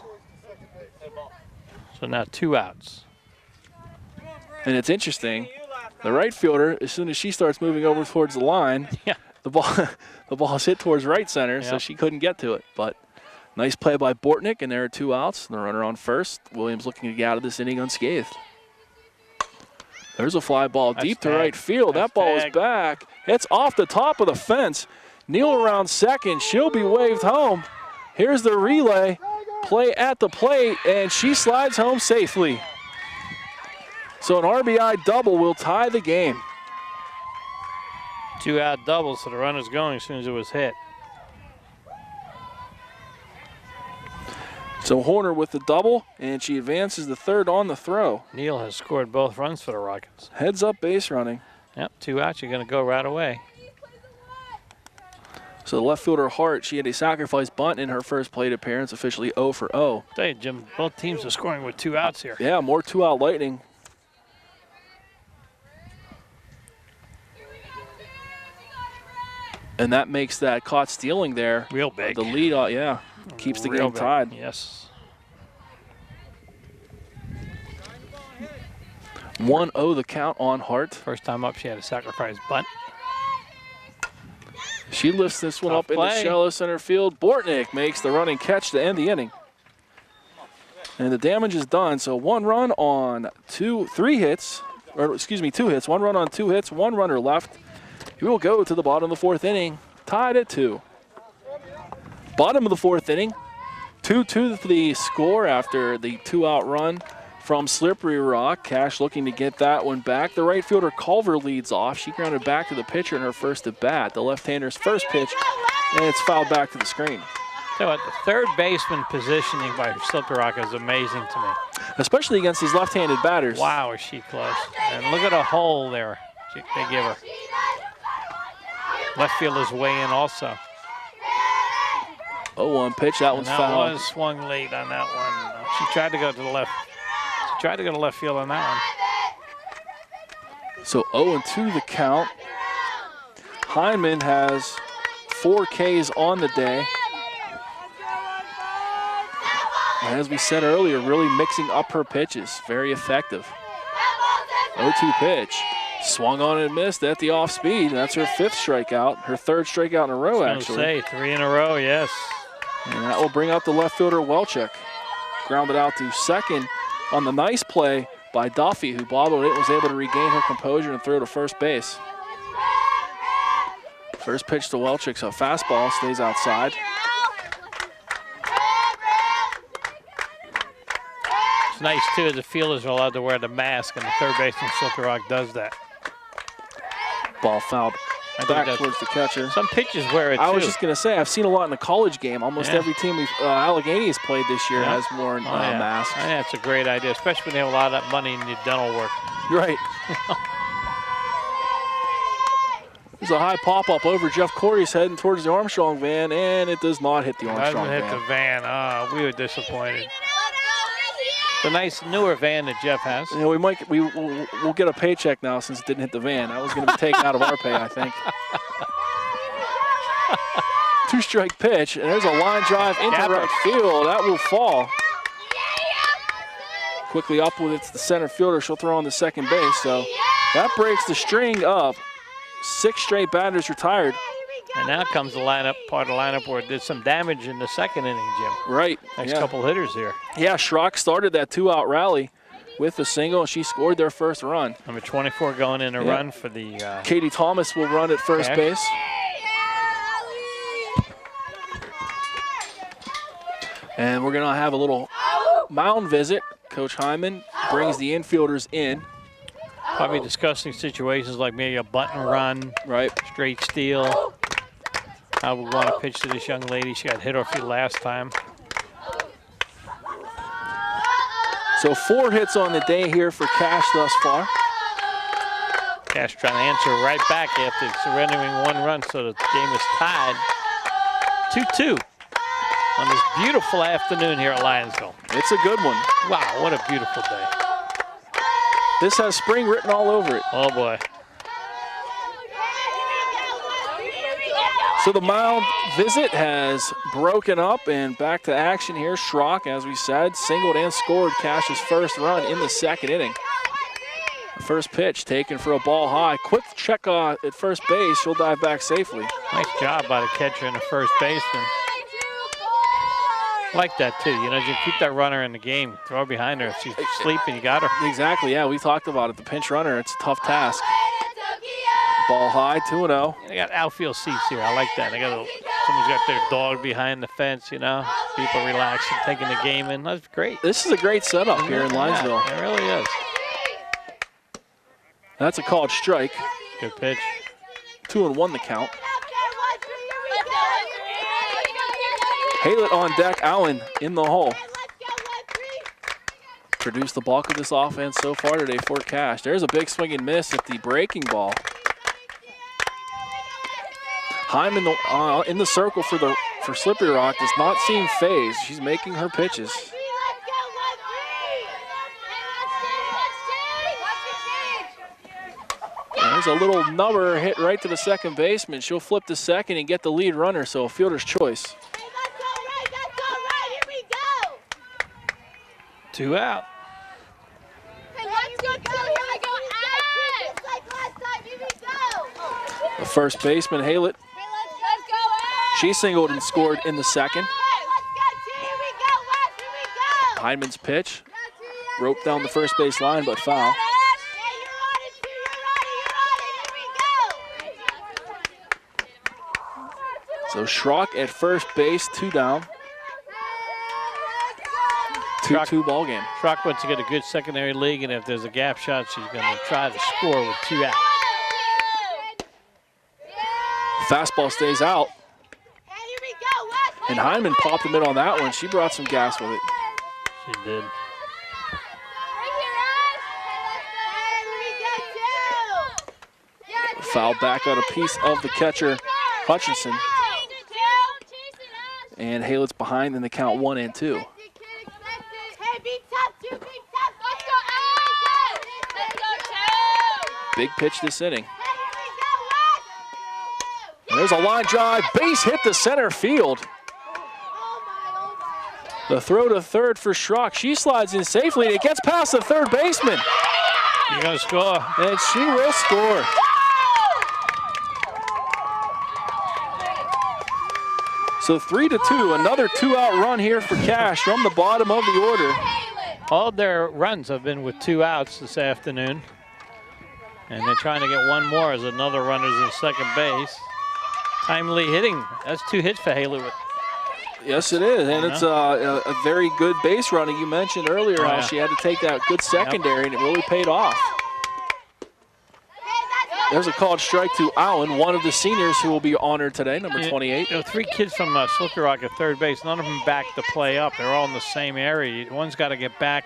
So now 2 outs. And it's interesting. The right fielder, as soon as she starts moving over towards the line, the ball is hit towards right center, so she couldn't get to it. But nice play by Bortnick, and there are 2 outs. The runner on first. Williams looking to get out of this inning unscathed. There's a fly ball deep to right field. That ball is back. It's off the top of the fence. Neal around second. She'll be waved home. Here's the relay. Play at the plate, and she slides home safely. So an RBI double will tie the game. 2-out double, so the runner's going as soon as it was hit. So Horner with the double, and she advances the third on the throw. Neal has scored both runs for the Rockets. Heads up base running. Yep, 2 outs, you're going to go right away. So the left fielder Hart, she had a sacrifice bunt in her first plate appearance, officially 0 for 0. Tell you, Jim, both teams are scoring with 2 outs here. Yeah, more 2-out Lightning. And that makes that caught stealing there. Real big. The lead, yeah, keeps the Real game big. tied. Yes. 1-0 the count on Hart. First time up, she had a sacrifice bunt. She lifts this one Tough up into play. shallow center field. Bortnick makes the running catch to end the inning. And the damage is done. So 1 run on 2 hits. 2 hits. 1 run on 2 hits. 1 runner left. We will go to the bottom of the 4th inning, tied at 2. Bottom of the 4th inning, 2-2 the score after the 2-out run from Slippery Rock. Cash looking to get that one back. The right fielder Culver leads off. She grounded back to the pitcher in her first at bat. The left-hander's first pitch, and it's fouled back to the screen. So what, the third baseman positioning by Slippery Rock is amazing to me. Especially against these left-handed batters. Wow, is she close. And look at a hole there they give her. Left fielder's way in also. 0-1 pitch, that one's fouled. That was swung late on that one. She tried to go to the left. She tried to go to left field on that one. So 0-2 the count. Hyman has 4 Ks on the day. And as we said earlier, really mixing up her pitches. Very effective. 0-2 pitch. Swung on and missed at the off speed. That's her 5th strikeout. Her 3rd strikeout in a row, actually. I was gonna say 3 in a row, yes. And that will bring out the left fielder, Welchuk. Grounded out to second on the nice play by Duffy, who bobbled it, was able to regain her composure and throw to first base. First pitch to Welchuk, so fastball stays outside. It's nice, too, the fielders are allowed to wear the mask, and the third baseman, Slippery Rock, does that. Ball fouled back towards the catcher. Some pitches wear it, too. I was just going to say, I've seen a lot in the college game. Almost every team Allegheny has played this year has worn masks. I think that's a great idea, especially when they have a lot of that money in your dental work. Right. There's a high pop-up over Jeff Corey's heading towards the Armstrong van, and it does not hit the Armstrong van. Doesn't hit the van. Oh, we were disappointed. It's a nice newer van that Jeff has. You know, we'll get a paycheck now since it didn't hit the van. That was going to be taken out of our pay, I think. 2-strike pitch, and there's a line drive into right field. That will fall. Quickly up with it to the center fielder. She'll throw on the second base. So that breaks the string up. 6 straight batters retired. And now comes the lineup, part of the lineup where it did some damage in the second inning, Jim. Right. Next couple hitters here. Yeah, Schrock started that 2-out rally with a single, and she scored their first run. Number 24 going in a run for the... Katie Thomas will run at first base. And we're going to have a little mound visit. Coach Hyman brings the infielders in. Probably discussing situations like maybe a bunt and run, straight steal. How we want to pitch to this young lady. She got hit off the last time. So 4 hits on the day here for Cash thus far. Cash trying to answer right back after surrendering 1 run, so the game is tied 2-2 on this beautiful afternoon here at Lionsville. It's a good one. Wow, what a beautiful day. This has spring written all over it. Oh, boy. So the mound visit has broken up and back to action here. Schrock, as we said, singled and scored Cash's first run in the second inning. The first pitch taken for a ball high. Quick check at first base. She'll dive back safely. Nice job by the catcher and the first baseman. Like that, too. You know, you keep that runner in the game. Throw her behind her. If she's sleeping, you got her. Exactly, yeah. We talked about it. The pinch runner, it's a tough task. Ball high, 2-0. They got outfield seats here. I like that. Someone's got their dog behind the fence, you know. People relaxing, taking the game in. That's great. This is a great setup here in Linesville. It really is. That's a called strike. Good pitch. 2-1 the count. Haylett on deck, Allen in the hole. Produced the bulk of this offense so far today for Cash. There's a big swing and miss at the breaking ball. Hyman in the circle for Slippery Rock does not seem phased. She's making her pitches. There's a little nubber hit right to the second baseman. She'll flip to second and get the lead runner, so a fielder's choice. Hey, that's all right, here we go. 2 out. Hey, let's go, here we go, Just like last time, here we go. The first baseman, Haylett, Hey, let's go, Ash. she singled and scored in the second. Hey, let's go, here we go, Wes, here we go. Hyman's pitch, roped down the first base line, but foul. Hey, you're on it, too, you're on it, here we go. So Schrock at first base, 2 down. 2-2 ball game. Schrock wants to get a good secondary league, and if there's a gap shot, she's going to try to score with 2 outs. Fastball stays out, Hey, here we go, Wes. and Hyman popped him in on that one. She brought some gas with it. She did. Foul back on a piece of the catcher, Hutchinson. And Haylett's behind in the count 1-2. Hey, be tough, too, be tough. Let's go, Ash. Let's go, two. Big pitch this inning. Hey, here we go, Wes. And there's a line drive, base hit to center field. Oh, The throw to third for Schrock. She slides in safely, and it gets past the third baseman. You're going to score. And she will score. So 3-2, another 2-out run here for Cash from the bottom of the order. All their runs have been with 2 outs this afternoon. And they're trying to get one more as another runner's in second base. Timely hitting. That's 2 hits for Haylett. Yes, it is, and it's a very good base running. You mentioned earlier how she had to take that good secondary, and it really paid off. There's a called strike to Allen, one of the seniors who will be honored today, number 28. You know, 3 kids from Slippery Rock at third base, none of them back to play up. They're all in the same area. One's got to get back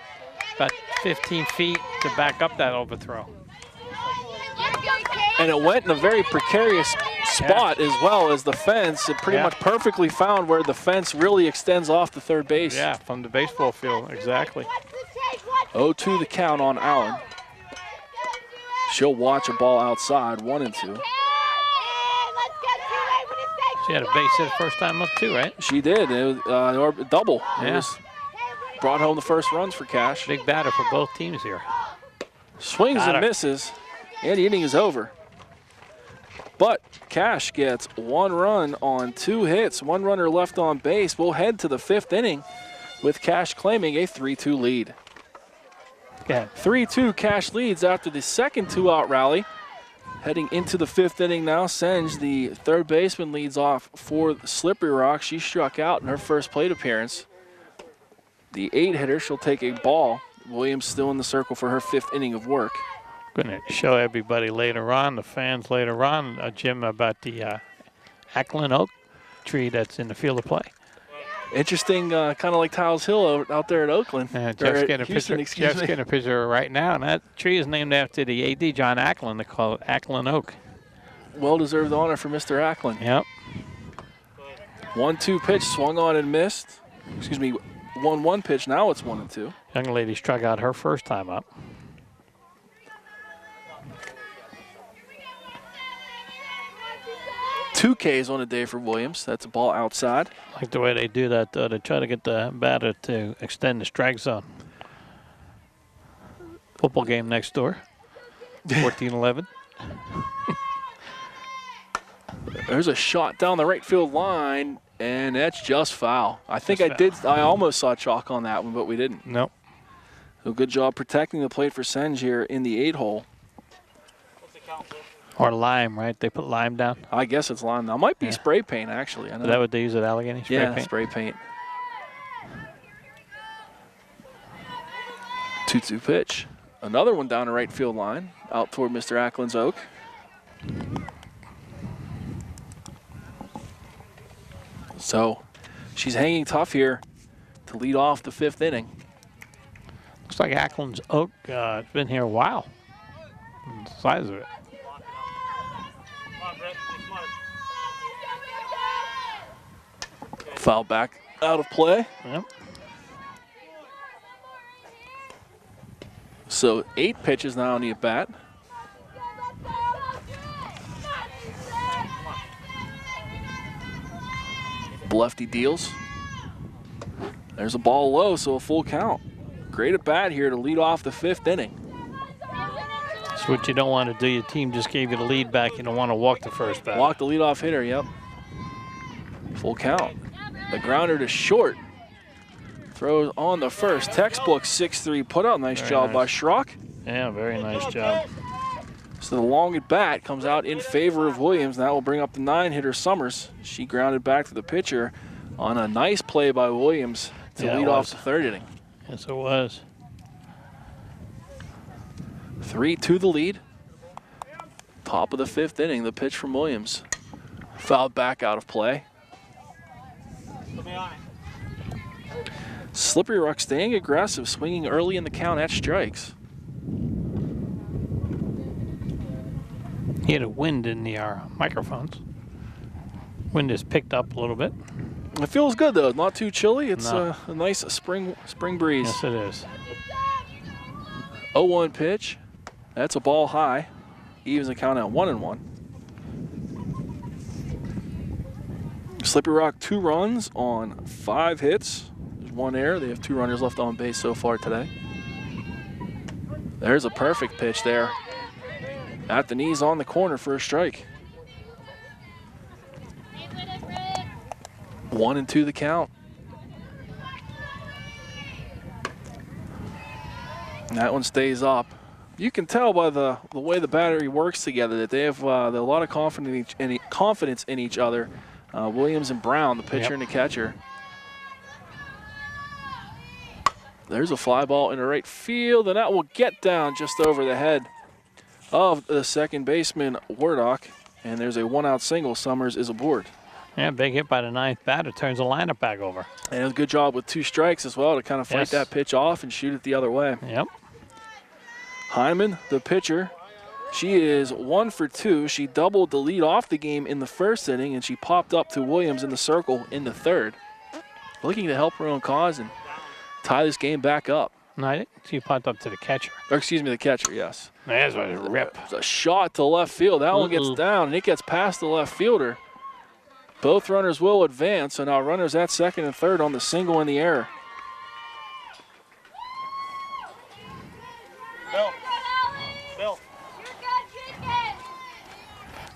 about 15 feet to back up that overthrow. And it went in a very precarious spot as well as the fence. It pretty much perfectly found where the fence really extends off the third base. Yeah, from the baseball field, exactly. 0-2 the count on Allen. She'll watch a ball outside, 1-2. She had a base hit first time up too, right? She did. It was double. Yeah. It was, brought home the first runs for Cash. Big batter for both teams here. Swings and misses, and the inning is over. But Cash gets 1 run on 2 hits, 1 runner left on base. We'll head to the 5th inning with Cash claiming a 3-2 lead. 3-2 Cash leads after the second 2-out rally. Heading into the 5th inning now, Senge, the third baseman, leads off for Slippery Rock. She struck out in her first plate appearance. The 8-hitter, she'll take a ball. Williams still in the circle for her 5th inning of work. Going to show everybody later on, the fans later on, Jim, about the Ackland oak tree that's in the field of play. Interesting, kind of like Tiles Hill out there at Oakland. Jeff's getting a picture right now, and that tree is named after the A.D. John Ackland. They call it Ackland Oak. Well-deserved honor for Mr. Ackland. Yep. 1-2 pitch, swung on and missed. Excuse me, 1-1 pitch, now it's 1-2. Young lady struck out her first time up. Two Ks on a day for Williams. That's a ball outside. I like the way they do that, though. They try to get the batter to extend the strike zone. Football game next door, 14-11. There's a shot down the right field line, and that's just foul. I think I almost saw chalk on that one, but we didn't. Nope. So good job protecting the plate for Senge here in the 8-hole. Or lime, right? They put lime down. I guess it's lime now. Might be spray paint, actually. I know. Is that what they use at Allegheny? Spray paint? Spray paint. 2-2 pitch. Another one down the right field line, out toward Mr. Ackland's Oak. So she's hanging tough here to lead off the 5th inning. Looks like Ackland's Oak has been here a while. The size of it. Foul back out of play. Yep. So 8 pitches now on the at bat. Lefty deals. There's a ball low, so a full count. Great at bat here to lead off the 5th inning. That's what you don't want to do. Your team just gave you the lead back. You don't want to walk the first batter. Walk the leadoff hitter, yep. Full count. The grounder to short. Throws on the first. Textbook 6-3 put-out. Nice job by Schrock. Yeah, very nice job. So the long at bat comes out in favor of Williams. That will bring up the 9-hitter Summers. She grounded back to the pitcher on a nice play by Williams to lead off the 3rd inning. Yes, it was. 3-2 the lead. Top of the 5th inning, the pitch from Williams. Fouled back out of play. Slippery Rock staying aggressive, swinging early in the count at strikes. He had a wind in the microphones. Wind is picked up a little bit. It feels good though, not too chilly. It's a nice spring breeze. Yes, it is. 0-1 pitch. That's a ball high. Evens the count at 1-1. Slippery Rock 2 runs on 5 hits. There's 1 error. They have 2 runners left on base so far today. There's a perfect pitch there. At the knees on the corner for a strike. 1-2 the count. And that one stays up. You can tell by the way the battery works together that they have a lot of confidence in each other. Williams and Brown, the pitcher and the catcher. There's a fly ball into right field, and that will get down just over the head of the second baseman, Wardock. And there's a 1-out single. Summers is aboard. Yeah, big hit by the 9th batter. Turns the lineup back over. And a good job with 2 strikes as well to kind of fight that pitch off and shoot it the other way. Yep. Hyman, the pitcher, she is 1 for 2. She doubled the lead off the game in the 1st inning, and she popped up to Williams in the circle in the 3rd. Looking to help her own cause and tie this game back up. No, I think she popped up to the catcher. Or excuse me, the catcher, yes. That's a rip. It's a shot to left field. That one gets down, and it gets past the left fielder. Both runners will advance, so now runners at 2nd and 3rd on the single and the error. Bill.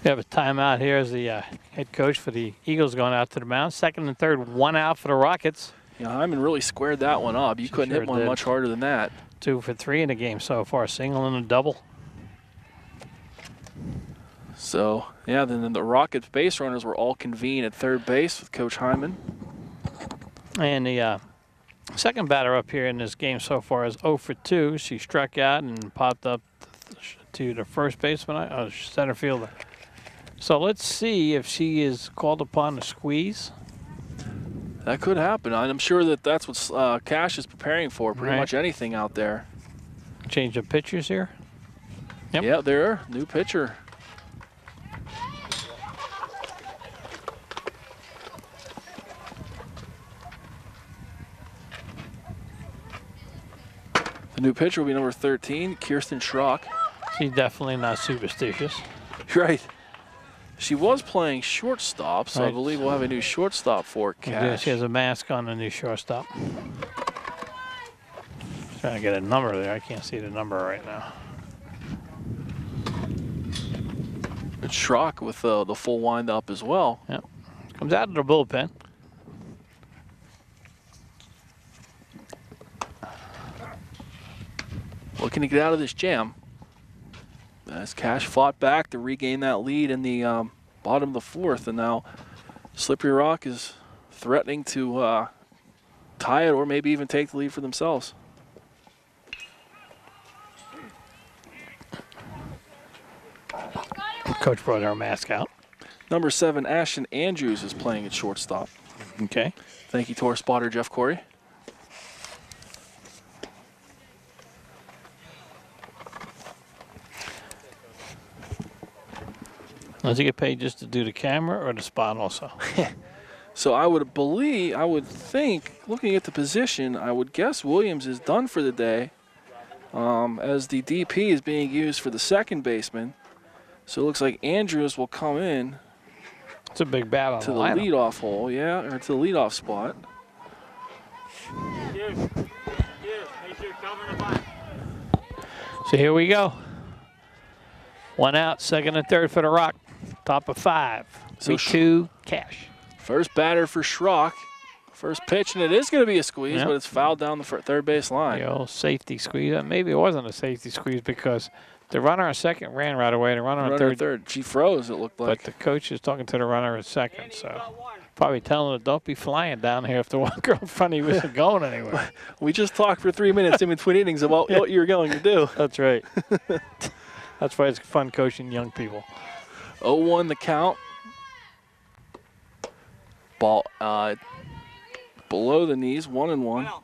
We have a timeout here as the head coach for the Eagles going out to the mound. 2nd and 3rd, 1 out for the Rockets. Yeah, Hyman really squared that one up. You couldn't hit one much harder than that. 2 for 3 in the game so far, single and a double. So, yeah, then the Rockets base runners were all convened at 3rd base with Coach Hyman. And the second batter up here in this game so far is 0 for 2. She struck out and popped up to the first baseman, center fielder. So let's see if she is called upon to squeeze. That could happen. I'm sure that's what Cash is preparing for, pretty much anything out there. Change of pitchers here. Yep. Yeah, there, new pitcher. The new pitcher will be number 13, Kirsten Schrock. She's definitely not superstitious. Right. She was playing shortstop, so I believe we'll have a new shortstop for Cash. She has a mask on, a new shortstop. Trying to get a number there. I can't see the number right now. It's Schrock with the full wind up as well. Yep. Comes out of the bullpen. Looking to get out of this jam. As Cash fought back to regain that lead in the bottom of the 4th, and now Slippery Rock is threatening to tie it or maybe even take the lead for themselves. Coach brought our mask out. Number 7, Ashton Andrews is playing at shortstop. Okay. Thank you to our spotter, Jeff Corey. Does he get paid just to do the camera or the spot also? So I would think, looking at the position, I would guess Williams is done for the day, as the DP is being used for the second baseman. So it looks like Andrews will come in It's a big bat on to the lineup. leadoff hole, yeah, or to the leadoff spot. So here we go. 1 out, second and third for the Rock. Top of 5. So 3-2, Cash. First batter for Schrock. First pitch, and it is going to be a squeeze, Yep. but it's fouled down the third base line. The old safety squeeze. Maybe it wasn't a safety squeeze because the runner on second ran right away. The runner on third. She froze, it looked like. But the coach is talking to the runner at second, so probably telling him, don't be flying down here if the one girl in front of you isn't going anywhere. We just talked for 3 minutes in between innings about what you were going to do. That's right. That's why it's fun coaching young people. 0-1 the count. Ball below the knees, 1-1. What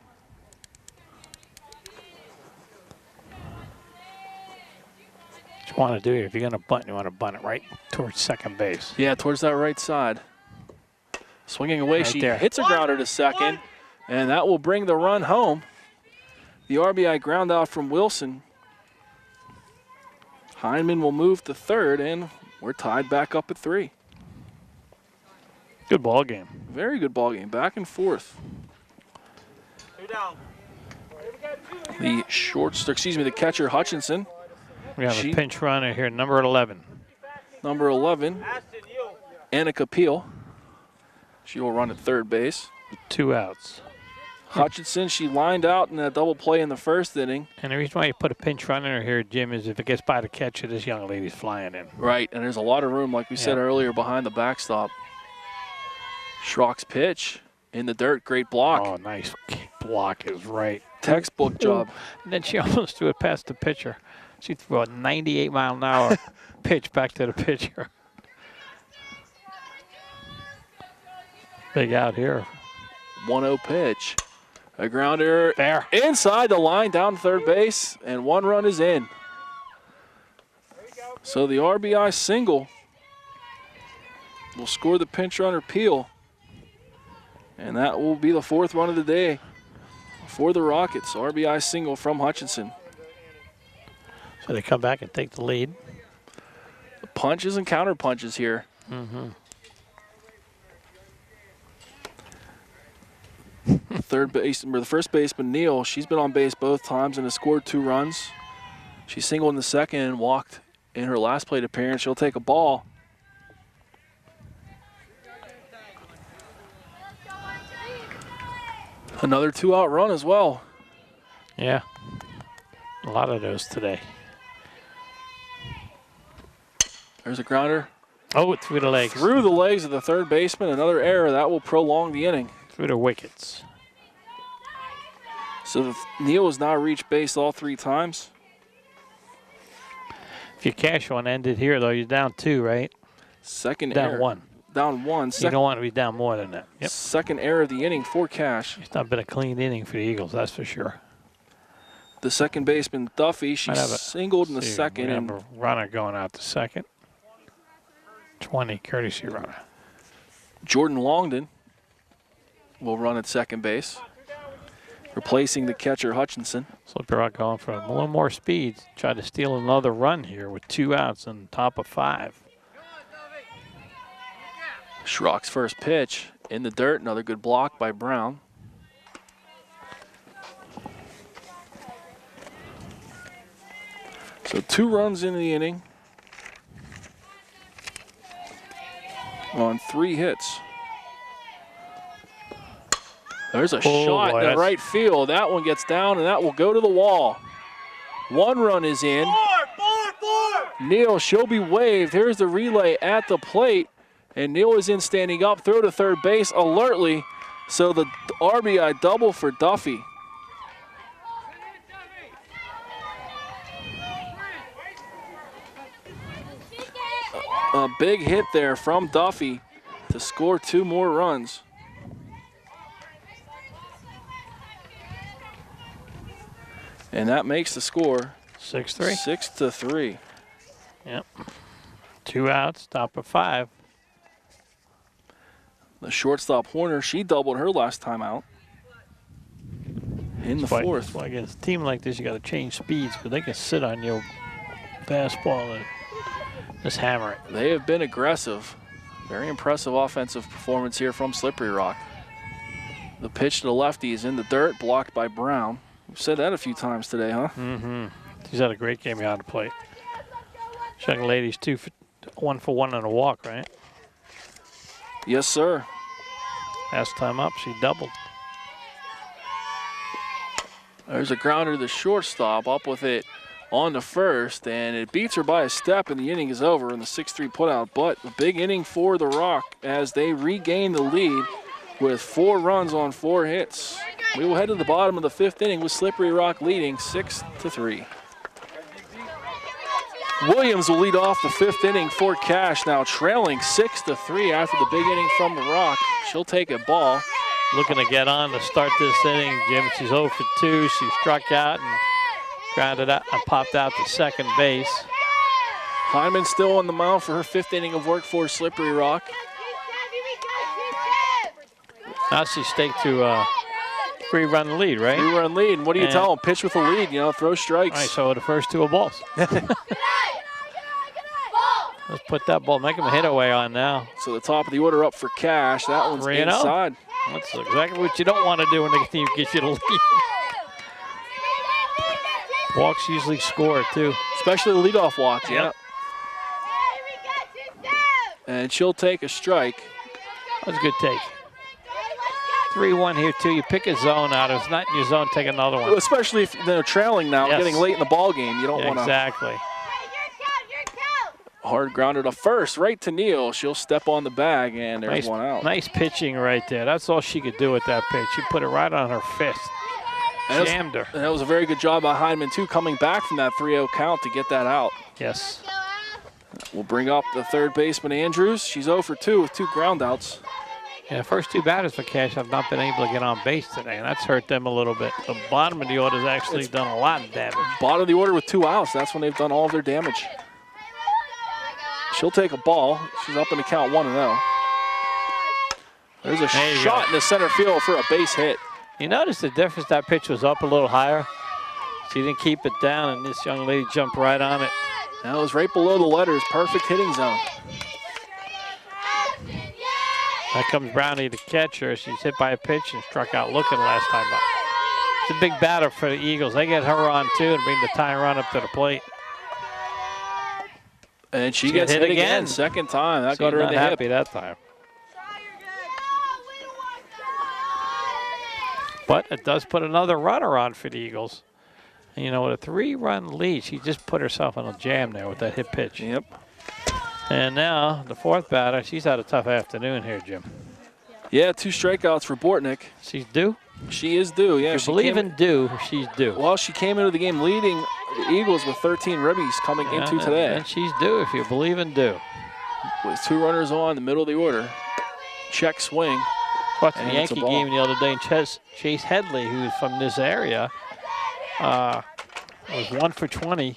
you want to do here, if you're going to bunt, you want to bunt it right towards second base. Yeah, towards that right side. Swinging away, Right she there. hits a grounder to second, and that will bring the run home. The RBI ground out from Wilson. Hyndman will move to third, and we're tied back up at 3. Good ball game. Very good ball game, back and forth. The catcher Hutchinson, We have a pinch runner here, number 11. number 11, Annika Peel. She will run at third base. 2 outs. Hutchinson, she lined out in a double play in the first inning. And the reason why you put a pinch runner here, Jim, is if it gets by the catcher, this young lady's flying in. Right, and there's a lot of room, like we said earlier, behind the backstop. Schrock's pitch in the dirt, great block. Oh, nice block is right. Textbook job. And then she almost threw it past the pitcher. She threw a 98-mile-an-hour pitch back to the pitcher. Big out here. 1-0 pitch. A grounder There. inside the line, down third base, and 1 run is in. So the RBI single will score the pinch runner Peel. And that will be the 4th run of the day for the Rockets. RBI single from Hutchinson. So they come back and take the lead. The punches and counter punches here. Mm-hmm. The first baseman, Neal, she's been on base both times and has scored 2 runs. She singled in the second and walked in her last plate appearance. She'll take a ball. Another 2-out run as well. Yeah. A lot of those today. There's a grounder. Oh, through the legs. Through the legs of the third baseman. Another error. That will prolong the inning. Through the wickets. So Neal has now reached base all 3 times. If your cash one ended here, though, you're down 2, right? Second Down error. 1. Down 1. You don't want to be down more than that. Yep. Second error of the inning for Cash. It's not been a clean inning for the Eagles, that's for sure. The second baseman, Duffy, she singled in the second. We have a runner going out to second. 20, courtesy runner. Jordan Longden will run at second base, replacing the catcher Hutchinson. Slipper Rock going for a little more speed. Tried to steal another run here with 2 outs on top of 5. Schrock's first pitch in the dirt. Another good block by Brown. So 2 runs in the inning on 3 hits. There's a shot boy, in right field. That one gets down, and that will go to the wall. 1 run is in. Neal, she'll be waved. Here's the relay at the plate, and Neal is in standing up, throw to third base alertly. So the RBI double for Duffy. A big hit there from Duffy to score 2 more runs. And that makes the score 6-3. 6-3. Yep. 2 outs, top of 5. The shortstop Horner, she doubled her last time out in the 4th. That's why against a team like this, you got to change speeds because they can sit on your fastball and just hammer it. They have been aggressive. Very impressive offensive performance here from Slippery Rock. The pitch to the lefty is in the dirt, blocked by Brown. We've said that a few times today, huh? Mm-hmm. She's had a great game behind the plate. Young lady's 1 for 1 on a walk, right? Yes, sir. Last time up, she doubled. There's a grounder to the shortstop, up with it on the first, and it beats her by a step, and the inning is over in the 6-3 putout. But a big inning for the Rock as they regain the lead with 4 runs on 4 hits. We will head to the bottom of the 5th inning with Slippery Rock leading 6-3. Williams will lead off the 5th inning for Cash, now trailing 6-3 after the big inning from the Rock. She'll take a ball. Looking to get on to start this inning, Jim. She's 0 for 2. She struck out and grounded out and popped out to second base. Hyman still on the mound for her 5th inning of work for Slippery Rock. Now she's staked to a 3-run lead, right? 3-run lead. And what do you tell them? Pitch with a lead, you know, throw strikes. All right, so the first 2 are balls. Let's put that ball, make him a hit away on now. So the top of the order up for Cash. That one's 3-0. inside. That's exactly what you don't want to do when the team gets you the lead. Walks usually score, too. Especially the leadoff walks, yeah. Yep. And she'll take a strike. That was a good take. 3-1 here, too. You pick a zone out. If it's not in your zone, take another one. Especially if they're trailing now, Yes. getting late in the ball game. You don't want to. Exactly. Hard grounder to first, right to Neal. She'll step on the bag, and there's one out. Nice pitching right there. That's all she could do with that pitch. She put it right on her fist. Jammed her. And that was a very good job by Hyman, too, coming back from that 3-0 count to get that out. Yes. We'll bring up the third baseman, Andrews. She's 0 for 2 with 2 groundouts. Yeah, the first 2 batters for Cash have not been able to get on base today, and that's hurt them a little bit. The bottom of the order's actually done a lot of damage. Bottom of the order with 2 outs. That's when they've done all of their damage. She'll take a ball. She's up in the count 1-0. There's a shot in the center field for a base hit. You notice the difference? That pitch was up a little higher. She didn't keep it down, and this young lady jumped right on it. That was right below the letters. Perfect hitting zone. That comes Brownie, the catcher. She's hit by a pitch and struck out looking last time up. It's a big batter for the Eagles. They get her on, too, and bring the tying run up to the plate. And she gets hit again. Second time. That got her in the hip. Happy that time. But it does put another runner on for the Eagles. And, you know, with a 3-run lead, she just put herself in a jam there with that hit pitch. Yep. And now the 4th batter, she's had a tough afternoon here, Jim. Yeah, 2 strikeouts for Bortnick. She's due? She is due, yeah. If you believe in due, she's due. Well, she came into the game leading the Eagles with 13 ribbies coming into today. And she's due if you believe in due. With 2 runners on in the middle of the order. Check swing. Watching the Yankee game the other day, and Chase Headley, who's from this area, was 1 for 20.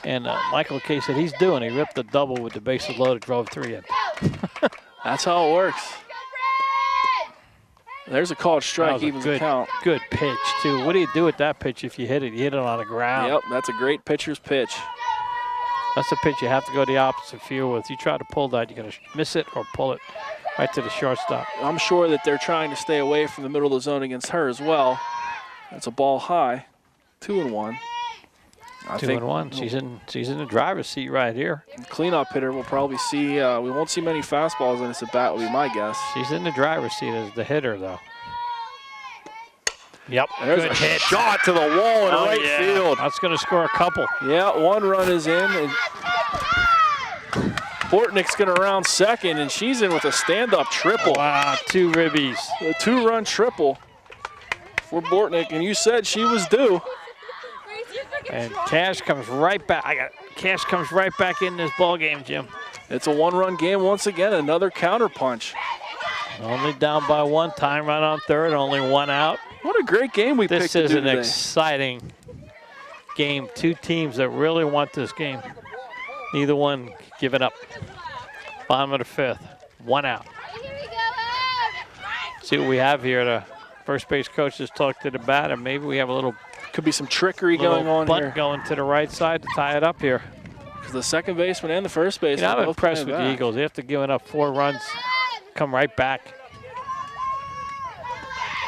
And Michael K said he's doing. He ripped the double with the bases loaded, drove 3 in. That's how it works. There's a called strike, evens the count. Good pitch, too. What do you do with that pitch if you hit it? You hit it on the ground. Yep, that's a great pitcher's pitch. That's a pitch you have to go the opposite field with. You try to pull that, you're going to miss it or pull it right to the shortstop. I'm sure that they're trying to stay away from the middle of the zone against her as well. It's a ball high, 2-1. 2-1. She's in the driver's seat right here. Cleanup hitter will probably see. We won't see many fastballs in this at bat, would be my guess. She's in the driver's seat as the hitter, though. Yep. There's a hit. Shot to the wall in right field. That's going to score a couple. Yeah, 1 run is in. And Bortnick's going to round second, and she's in with a stand-up triple. Wow, 2 ribbies. A 2-run triple for Bortnick, and you said she was due. And Cash comes right back. Cash comes right back in this ball game, Jim. It's a 1-run game once again. Another counter punch. Only down by 1. Time run on third. Only 1 out. What a great game we picked to do today. This is an exciting game. 2 teams that really want this game. Neither one giving up. Bottom of the 5th. 1 out. See what we have here. The first base coach just talked to the batter. Maybe we have a little. Could be some trickery going on bunt here. Going to the right side to tie it up here. The second baseman and the first baseman. You know, I'm both impressed playing with the back. Eagles. After giving up 4 runs, come right back.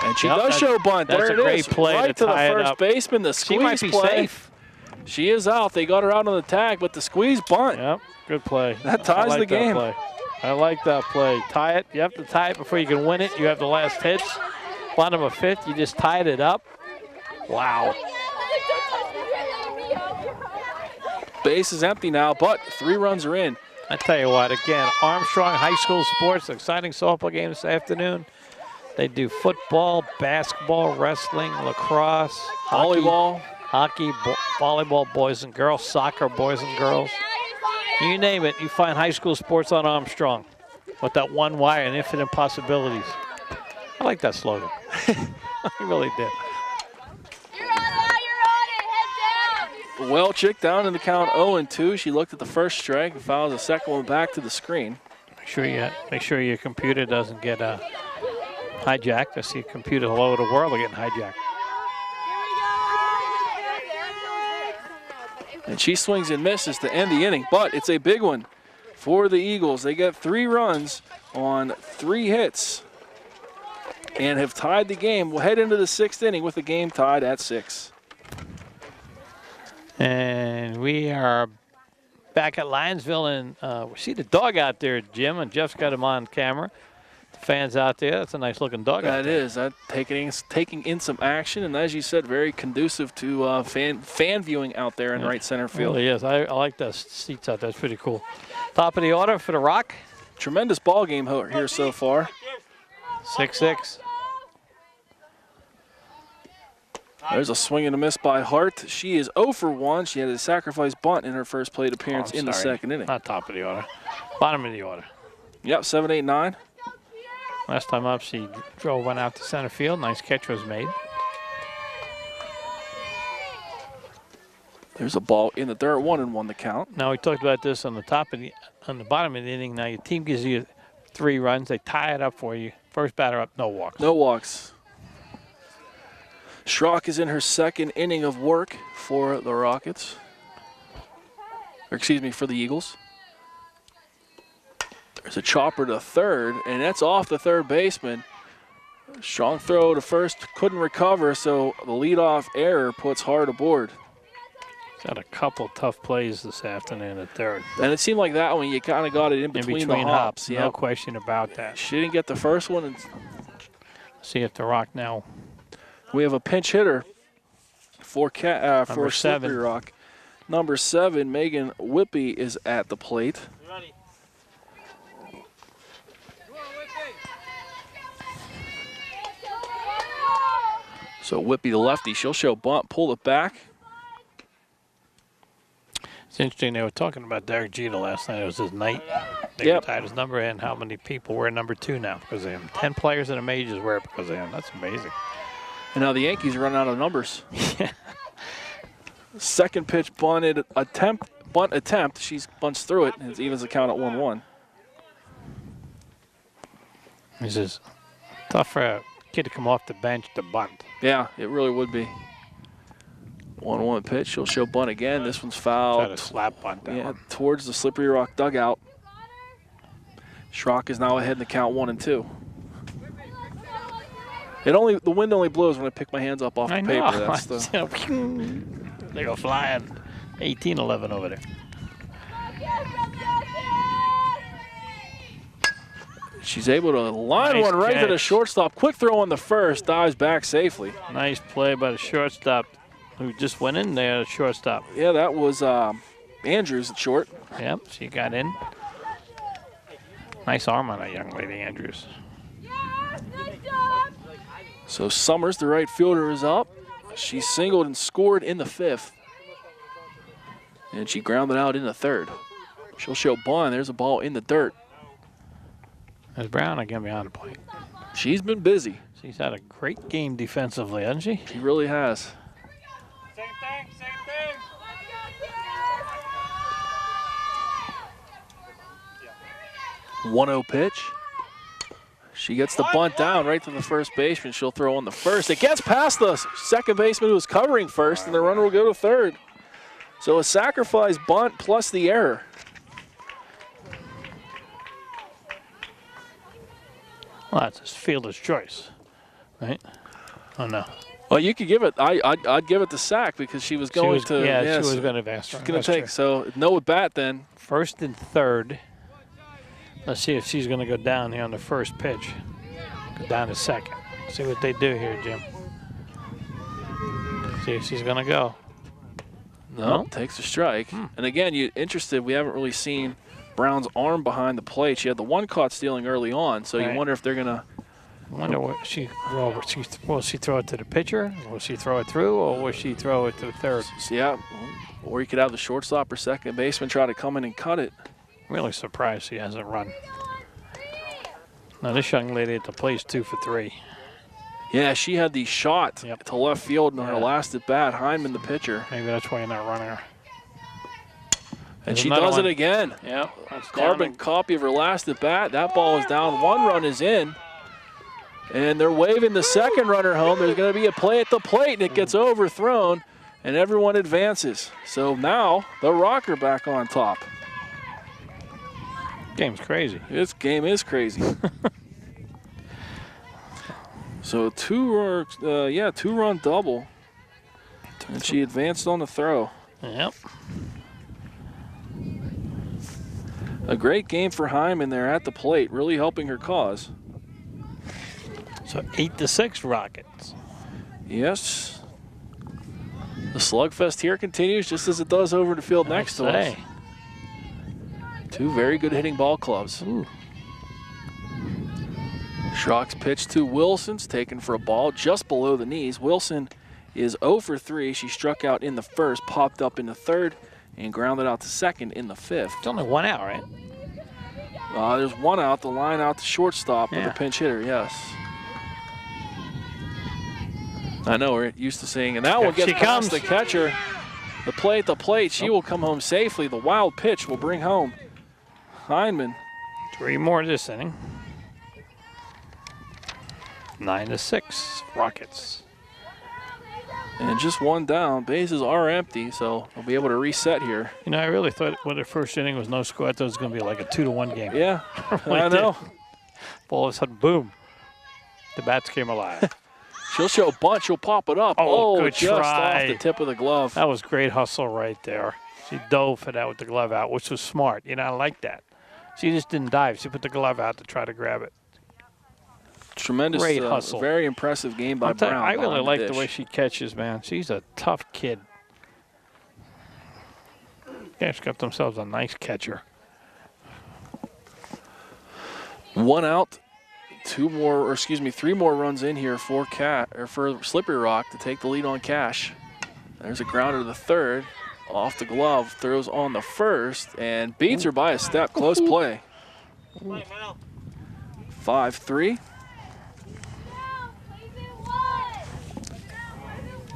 And she Yep, does show bunt. that's There a it great is. play right to to the tie it first up. baseman. The She squeeze might be play. safe. She is out. They got her out on the tag, but the squeeze bunt. Yep, good play. That I ties like the that game. play. I like that play. Tie it. You have to tie it before you can win it. You have the last hits. Bottom of 5th, you just tied it up. Wow. Base is empty now, but 3 runs are in. I tell you what, again, Armstrong High School sports, exciting softball game this afternoon. They do football, basketball, wrestling, lacrosse, Volleyball. hockey, volleyball, boys and girls, soccer, boys and girls. You name it, you find high school sports on Armstrong with that one wire and infinite possibilities. I like that slogan. I really did. Welchick down in the count 0-2. She looked at the first strike and fouls the second one back to the screen. Make sure your computer doesn't get hijacked. I see computers all over the world are getting hijacked. And she swings and misses to end the inning, but it's a big one for the Eagles. They get 3 runs on 3 hits and have tied the game. We'll head into the 6th inning with the game tied at 6. And we are back at Lionsville, and we see the dog out there, Jim, and Jeff's got him on camera. The fans out there, that's a nice looking dog out there. That is. Taking in some action, and as you said, very conducive to fan viewing out there in right center field. Really is. I like the seats out there. That's pretty cool. Top of the order for the Rock. Tremendous ball game here so far. 6-6. There's a swing and a miss by Hart. She is 0 for 1. She had a sacrifice bunt in her first plate appearance in the second inning. Not top of the order. Bottom of the order. Yep, 7, 8, 9. Last time up, she drove one out to center field. Nice catch was made. There's a ball in the dirt, 1-1 the count. Now we talked about this on the bottom of the inning. Now your team gives you 3 runs. They tie it up for you. First batter up, no walks. No walks. Schrock is in her second inning of work for the Rockets. Or excuse me, for the Eagles. There's a chopper to third, and that's off the third baseman. Strong throw to first, couldn't recover, so the leadoff error puts Hart aboard. Got a couple tough plays this afternoon at third. And it seemed like that one, you kind of got it in between the hops. No question about that. She didn't get the first one. And see if the Rock now. We have a pinch hitter for Number 7. Slippery Rock. Number 7, Megan Whippy, is at the plate. So Whippy, the lefty, she'll show bunt, pull it back. It's interesting, they were talking about Derek Jeter last night. It was his night. They Yep. retired his number, and how many people wear number 2 now because of him. 10 players in the majors wear it because of him. That's amazing. And now the Yankees run out of numbers. Second pitch bunt attempt. She bunts through it, and it evens the count at 1-1. This is tough for a kid to come off the bench to bunt. Yeah, it really would be. 1-1 pitch. She'll show bunt again. This one's fouled. Try to slap bunt that one. Towards the Slippery Rock dugout. Schrock is now ahead in the count 1-2. The wind only blows when I pick my hands up off the I paper. know. That's the. They go flying. 18-11 over there. She's able to line Nice one right to the catch. shortstop. Quick throw on the first. Dives back safely. Nice play by the shortstop who just went in there, the shortstop. Yeah, that was Andrews at short. Yep, she got in. Nice arm on that young lady, Andrews. So Summers, the right fielder, is up. She singled and scored in the 5th. And she grounded out in the 3rd. She'll show bunt. There's a ball in the dirt. There's Brown again behind the plate. She's been busy. She's had a great game defensively, hasn't she? She really has. Same thing. 1-0 pitch. She gets the bunt down right to the first baseman. She'll throw on the first. It gets past the second baseman who was covering first, and the runner will go to third. So a sacrifice bunt plus the error. Well, that's his fielder's choice, right? Oh, no. Well, you could give it. I'd give it the sack because she was going to. Yeah, she was going to advance. She's going to take. So no at bat then. First and third. Let's see if she's going to go down here on the first pitch. Go down to second. See what they do here, Jim. See if she's going to go. No, takes a strike. And again, you interested? We haven't really seen Brown's arm behind the plate. She had the one caught stealing early on, so you wonder if they're going to. I wonder what will she throw it to the pitcher? Will she throw it through, or will she throw it to third? Yeah, or you could have the shortstop or second baseman try to come in and cut it. Really surprised she hasn't run. Now this young lady at the plate's 2 for 3. Yeah, she had the shot to left field in her last at bat. Hyman, the pitcher. Maybe that's why you're not running her. And she does it again. Yep. Carbon copy of her last at bat. That ball is down. 1 run is in. And they're waving the second runner home. There's going to be a play at the plate, and it gets overthrown, and everyone advances. So now the Rocker back on top. Game's crazy. This game is crazy. So two-run double, and she advanced on the throw. Yep. A great game for Hyman there at the plate, really helping her cause. So 8-6 Rockets. Yes. The slugfest here continues just as it does over the field next to us. Two very good hitting ball clubs. Ooh. Schrock's pitch to Wilson's taken for a ball just below the knees. Wilson is 0 for 3. She struck out in the first, popped up in the third, and grounded out to second in the fifth. It's only 1 out, right? There's 1 out, the line out to shortstop with a pinch hitter, yes. I know, we're used to seeing, and that one gets past the catcher. The play at the plate, she will come home safely. The wild pitch will bring home Hyman. 3 more this inning. 9-6 Rockets. And just 1 down. Bases are empty, so we'll be able to reset here. You know, I really thought when the first inning was no score, I thought it was going to be like a 2-1 game. Yeah, I know. All of a sudden, boom, the bats came alive. She'll show a bunt. She'll pop it up. Good just try. Off the tip of the glove. That was great hustle right there. She dove for that with the glove out, which was smart. You know, I like that. She just didn't dive. She put the glove out to try to grab it. Tremendous, great hustle. Very impressive game by Brown. I really like the way she catches, man. She's a tough kid. Yeah, she's got themselves a nice catcher. 1 out. 3 more runs in here for Slippery Rock to take the lead on Cash. There's a grounder to the third, off the glove, throws on the first, and beats her by a step. Close play. 5-3.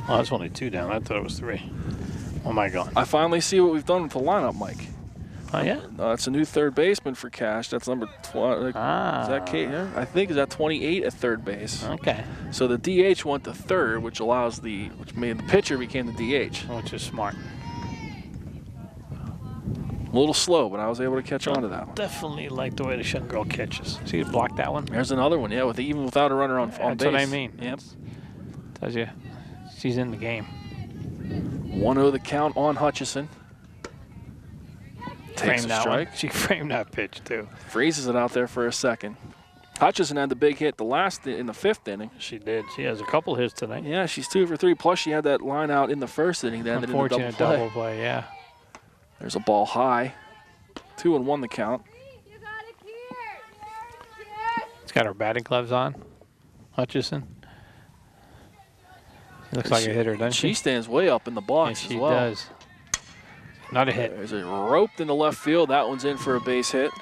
Oh, that's only 2 down. I thought it was 3. Oh my God. I finally see what we've done with the lineup, Mike. Oh, yeah? It's a new third baseman for Cash. That's number 20. Is that Kate here? I think is that 28 at third base. Okay. So the DH went to third, which made the pitcher became the DH. Which is smart. A little slow, but I was able to catch on to that one. Definitely like the way the young girl catches. See, you blocked that one? There's another one, yeah, even without a runner on base. That's what I mean. Yep. Tells you she's in the game. 1-0 the count on Hutchison. Takes a strike. She framed that pitch, too. Freezes it out there for a second. Hutchison had the big hit in the 5th inning. She did. She has a couple hits tonight. Yeah, she's 2 for 3. Plus, she had that line out in the 1st inning. That ended in a double play. Yeah. There's a ball high. 2-1 the count. She's got her batting gloves on. Hutchison. She looks like a hitter, doesn't she? She stands way up in the box as well. She does. Not a hit. There's a roped in the left field. That one's in for a base hit.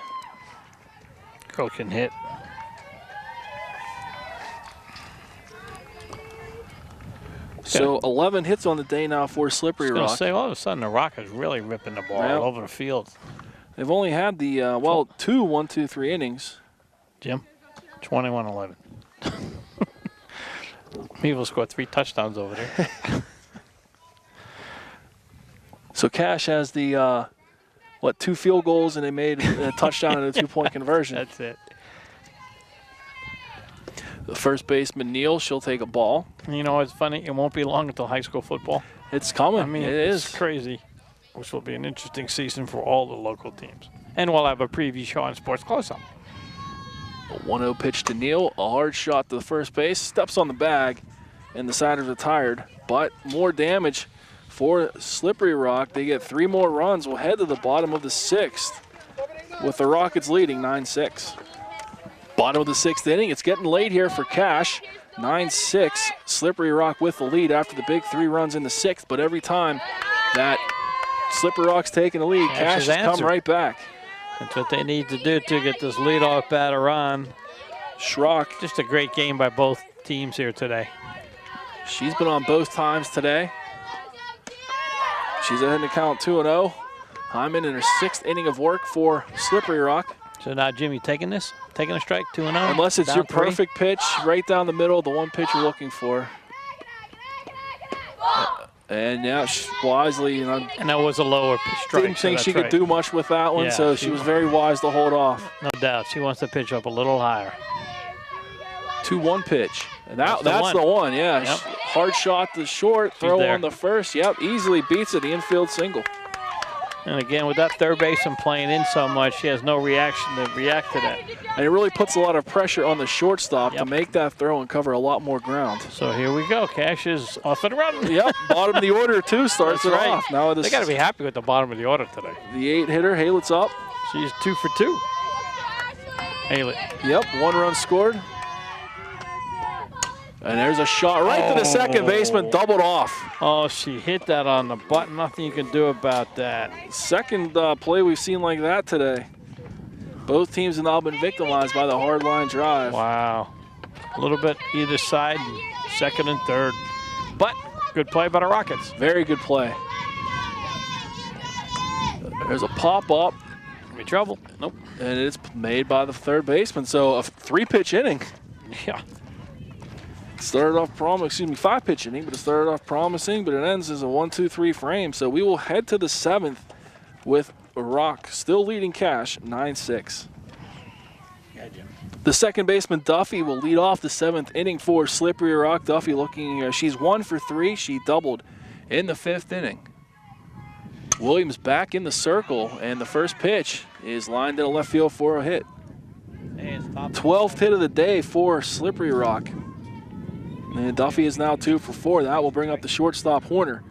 Girl can hit. So 11 hits on the day now for Slippery Rock. I was going to say, all of a sudden, the Rock is really ripping the ball all over the field. They've only had the, 2 1-2-3 innings. Jim, 21-11. Maybe we'll score 3 touchdowns over there. So Cash has the, 2 field goals, and they made a touchdown and a 2-point conversion. That's it. The first baseman, Neal, she'll take a ball. You know, it's funny. It won't be long until high school football. It's coming. I mean, it it's is crazy, which will be an interesting season for all the local teams. And we'll have a preview show on Sports Close-Up. A 1-0 pitch to Neal. A hard shot to the first base. Steps on the bag, and the Siders are tired. But more damage for Slippery Rock. They get 3 more runs. We'll head to the bottom of the 6th with the Rockets leading 9-6. Bottom of the 6th inning. It's getting late here for Cash. 9-6. Slippery Rock with the lead after the big 3 runs in the 6th. But every time that Slippery Rock's taking the lead, Cash has come right back. That's what they need to do to get this leadoff batter on. Schrock. Just a great game by both teams here today. She's been on both times today. She's ahead in the count 2-0. Hyman in her 6th inning of work for Slippery Rock. So now Jimmy taking a strike, 2-0. Unless it's down your 3. perfect pitch right down the middle, the one pitch you're looking for. And yeah, wisely, and that was a lower strike. Didn't think she could do much with that one, Yeah, so she was very wise to hold off. No doubt. She wants to pitch up a little higher. 2-1 pitch. And that's one. the one, yeah. Yep. Hard shot to short, throw there. on the first. Yep, easily beats it, the infield single. And again, with that third baseman playing in so much, she has no reaction to react to that. And it really puts a lot of pressure on the shortstop to Yep. make that throw and cover a lot more ground. So here we go. Cash is off and running. Yep, bottom of the order, too, starts That's it right. off. Now They got to be happy with the bottom of the order today. the 8-hitter, Halet's up. She's 2 for 2. Halet. Yep, 1 run scored. And there's a shot right to the second baseman, doubled off. Oh, she hit that on the button. Nothing you can do about that. Second play we've seen like that today. Both teams have now been victimized by the hard line drive. Wow. A little bit either side, second and third. But good play by the Rockets. Very good play. There's a pop-up. Any trouble? Nope. And it's made by the third baseman. So a 3-pitch inning. Yeah. Started off 5-pitch inning, but it started off promising, but it ends as a 1-2-3 frame. So we will head to the 7th with Rock still leading Cash 9-6. The second baseman, Duffy, will lead off the 7th inning for Slippery Rock. Duffy looking, she's 1 for 3. She doubled in the 5th inning. Williams back in the circle, and the first pitch is lined in left field for a hit. 12th hit of the day for Slippery Rock. And Duffy is now 2 for 4. That will bring up the shortstop, Horner.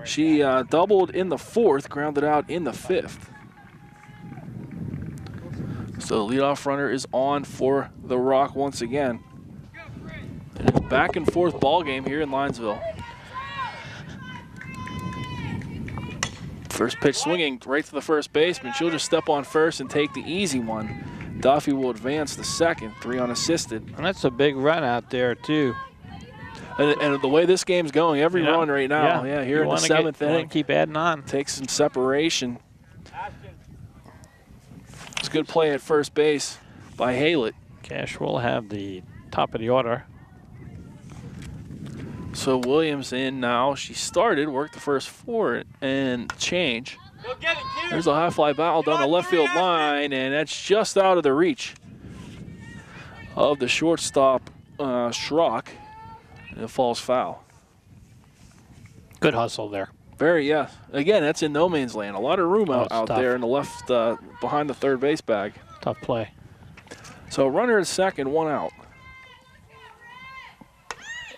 She doubled in the 4th, grounded out in the 5th. So the leadoff runner is on for the Rock once again. And it's back and forth ball game here in Linesville. First pitch swinging right to the first baseman. She'll just step on first and take the easy one. Duffy will advance the second, 3 unassisted. And that's a big run out there, too. And the way this game's going, every run right now, here in the 7th inning, keep adding on. Takes some separation. It's a good play at first base by Halet. Cash will have the top of the order. So Williams in now. She started, worked the first 4 and change. There's a high fly ball down the left field line, and that's just out of the reach of the shortstop, Schrock. And it falls foul. Good hustle there. Very, yeah. Again, that's in no man's land. A lot of room out tough. there in the left, behind the third base bag. Tough play. So runner at second, 1 out.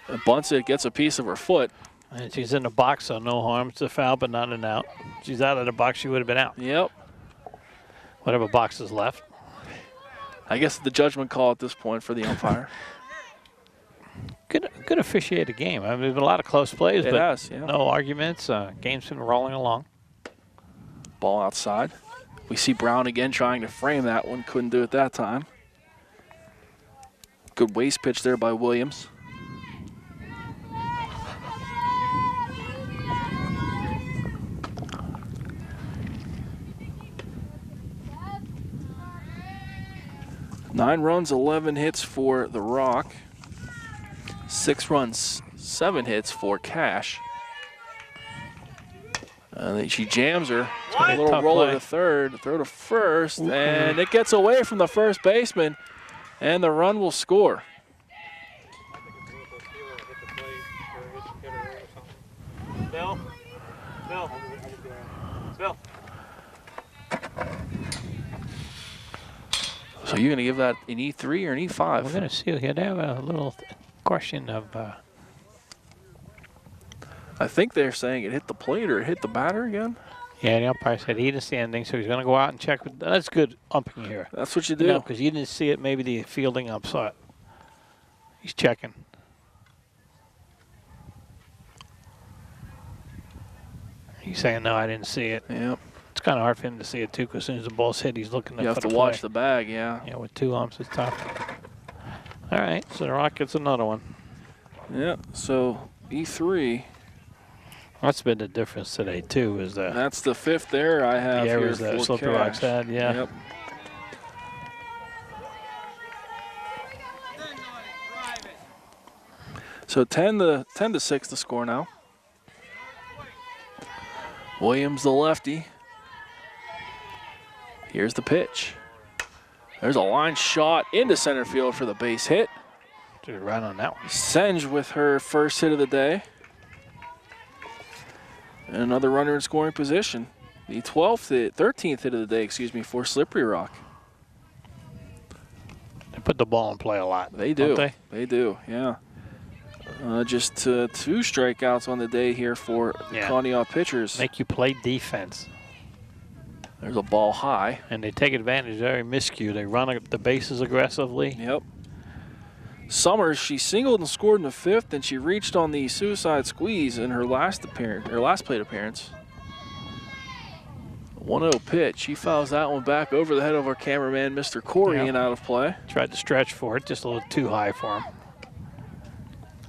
And bunts it, gets a piece of her foot. And she's in the box, so no harm. It's a foul, but not an out. She's out of the box, she would have been out. Yep. Whatever box is left. I guess the judgment call at this point for the umpire. Good officiated game. I mean, there's been a lot of close plays, but has, yeah. no arguments. Game's been rolling along. Ball outside. We see Brown again trying to frame that one. Couldn't do it that time. Good waist pitch there by Williams. Nine runs, 11 hits for the Rock. 6 runs, 7 hits for Cash. And then she jams her. It's gonna A be a little tough roller play. to third, throw to first, and it gets away from the first baseman, and the run will score. Bill? Bill? Bill? So you're going to give that an E3 or an E5? We're going to see. They have a little question of. I think they're saying it hit the plate or it hit the batter again. Yeah, the umpire said he didn't see anything, so he's going to go out and check. That's good umping here. That's what you do. Because you didn't see it, maybe the fielding ump saw it. He's checking. He's saying, no, I didn't see it. Yep. It's kind of hard for him to see it, too, because as soon as the ball's hit, he's looking You have for to the watch play. the bag, yeah. Yeah, with two umps, it's tough. All right, so the Rock gets another one. Yeah, so E3. That's been the difference today, too, is the That's the fifth error I have here errors that for Slippery Rock's Cash. had, yeah. Yep. So 10-6 the score now. Williams the lefty. Here's the pitch. There's a line shot into center field for the base hit. Just right on that one. Senge with her first hit of the day. And another runner in scoring position. The 13th hit of the day, excuse me, for Slippery Rock. They put the ball in play a lot. They do. Don't They do, yeah. Just two strikeouts on the day here for the Conneaut pitchers. Make you play defense. There's a ball high. And they take advantage, very miscue. They run the bases aggressively. Yep. Summers, she singled and scored in the fifth, and she reached on the suicide squeeze in her last plate appearance. 1-0 pitch. She fouls that one back over the head of our cameraman, Mr. Corey, and out of play. Tried to stretch for it, just a little too high for him.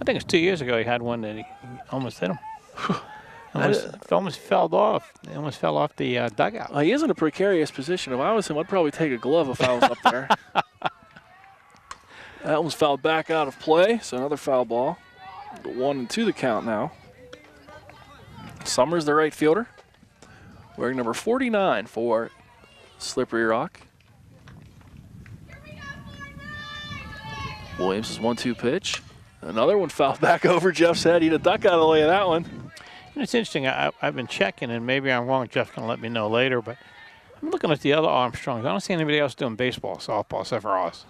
I think it's 2 years ago he had one that he almost hit him. Almost fell off. He almost fell off the dugout. He is in a precarious position. If I was him, I'd probably take a glove if I was up there. That one's fouled back out of play, so another foul ball. 1-2 the count now. Summers the right fielder, wearing number 49 for Slippery Rock. Williams' 1-2 pitch. Another one fouled back over Jeff's head. He'd a duck out of the way of that one. And it's interesting. I've been checking, and maybe I'm wrong. Jeff can let me know later, but I'm looking at the other Armstrongs. I don't see anybody else doing baseball, softball, except for us.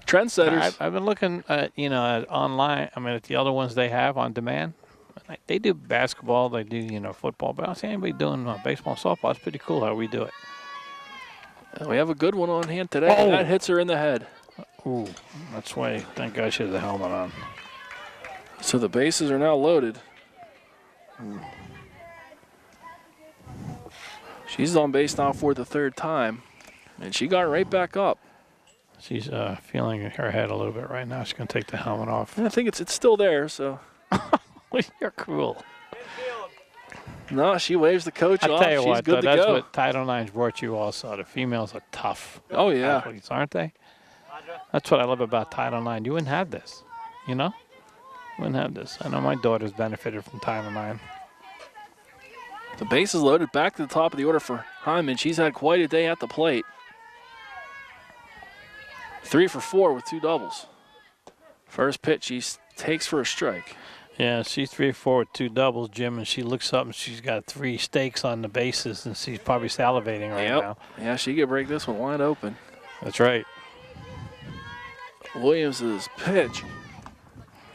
Trendsetters. I've been looking at, at online. I mean, at the other ones they have on demand. They do basketball. They do, football. But I don't see anybody doing baseball and softball. It's pretty cool how we do it. We have a good one on hand today. Oh. That hits her in the head. Ooh, that's why. Thank God she has the helmet on. So the bases are now loaded. She's on base now for the third time, and she got right back up. She's feeling her head a little bit right now. She's going to take the helmet off. And I think it's still there, so. You're cruel. No, she waves the coach off. I'll tell you She's what, good though, to that's go. what Title IX brought you also. The females are tough. Oh, yeah. Athletes, aren't they? That's what I love about Title IX. You wouldn't have this, You wouldn't have this. I know my daughter's benefited from Title IX. The base is loaded back to the top of the order for Hyman. She's had quite a day at the plate. 3 for 4 with 2 doubles. First pitch, she takes for a strike. Yeah, she's 3 for 4 with 2 doubles, Jim, and she looks up and she's got 3 stakes on the bases, and she's probably salivating right now. Yeah, she could break this one wide open. That's right. Williams' pitch.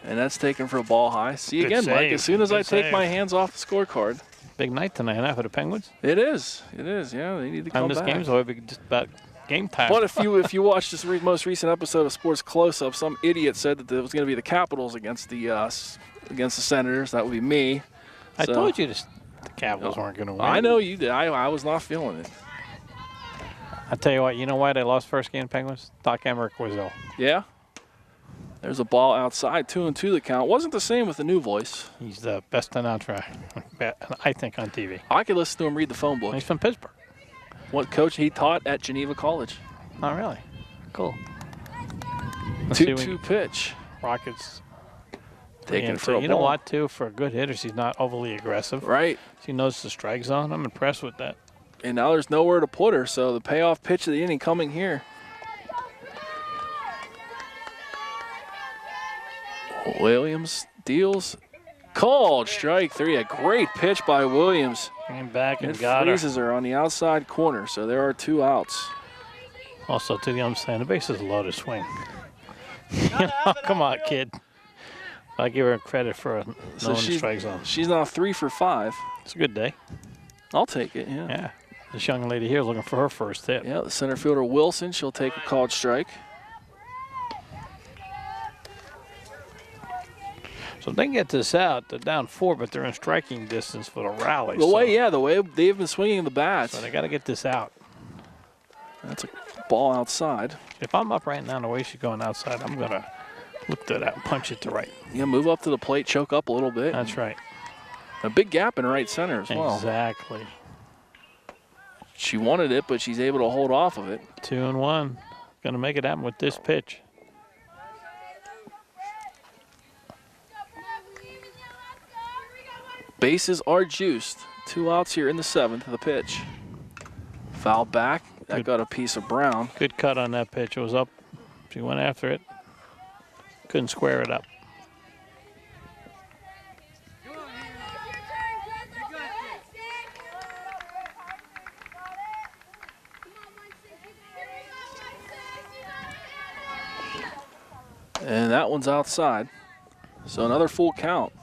And that's taken for a ball high. See Good again, save. Mike, as soon as Good I take save. my hands off the scorecard. Big night tonight, huh, for the Penguins? It is. Yeah, they need to come And this back. game's always just about game time. But if you watch this most recent episode of Sports Close-Up, some idiot said that it was going to be the Capitals against the Senators. That would be me. I So- told you the Capitals weren't going to win. I know you did. I was not feeling it. I tell you what, you know why they lost first game, Penguins? Doc Emmerich was ill. Yeah. There's a ball outside, 2-2 the count. Wasn't the same with the new voice. He's the best announcer, I think, on TV. I could listen to him read the phone book. He's from Pittsburgh. What coach he taught at Geneva College. Oh, really? Cool. Let's see 2-2 pitch. Rockets Taking it for a you know ball. what, too? For a good hitter, she's not overly aggressive. Right. She knows the strike zone. I'm impressed with that. And now there's nowhere to put her, so the payoff pitch of the inning coming here. Williams deals. Called strike 3. A great pitch by Williams. Came back and It got her. freezes her on the outside corner, so there are 2 outs. Also, to the understand, the base is a low to swing. Come on, kid. I give her credit for knowing the strike zone. She's now 3 for 5. It's a good day. I'll take it, yeah. Yeah. This young lady here is looking for her first hit. Yeah, the center fielder Wilson, she'll take a called strike. So if they can get this out, they're down 4, but they're in striking distance for the rally. The way they've been swinging the bats. So they got to get this out. That's a ball outside. If I'm up right now, the way she's going outside, I'm going to look to that and punch it to right. Yeah, move up to the plate, choke up a little bit. That's right. A big gap in right center as well. Exactly. She wanted it, but she's able to hold off of it. 2-1. Going to make it happen with this pitch. Bases are juiced. 2 outs here in the 7th of the pitch. Foul back. That got a piece of Brown. Good cut on that pitch. It was up. She went after it. Couldn't square it up. And that one's outside. So another full count.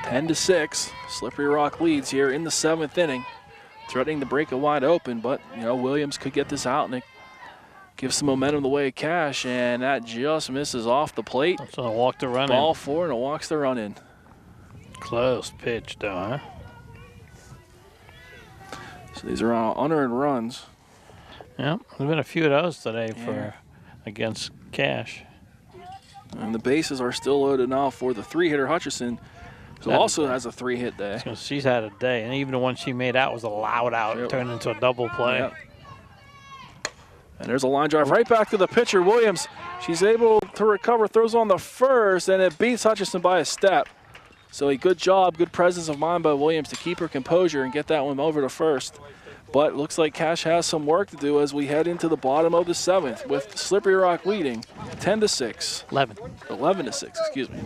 10-6. Slippery Rock leads here in the 7th inning. Threatening to break it wide open, but Williams could get this out and it gives some momentum the way of Cash, and that just misses off the plate. So a walk to run in. Ball 4 and it walks the run in. Close pitch though, huh? So these are all unearned runs. Yeah, there's been a few of those today for against Cash. And the bases are still loaded now for the 3-hitter Hutchison, who also has a 3-hit day. So she's had a day, and even the one she made out was a loud out. It turned into a double play. Yep. And there's a line drive right back to the pitcher, Williams. She's able to recover, throws on the first, and it beats Hutchison by a step. So a good job, good presence of mind by Williams to keep her composure and get that one over to first. But looks like Cash has some work to do as we head into the bottom of the 7th with Slippery Rock leading 10-6. 11-6, excuse me.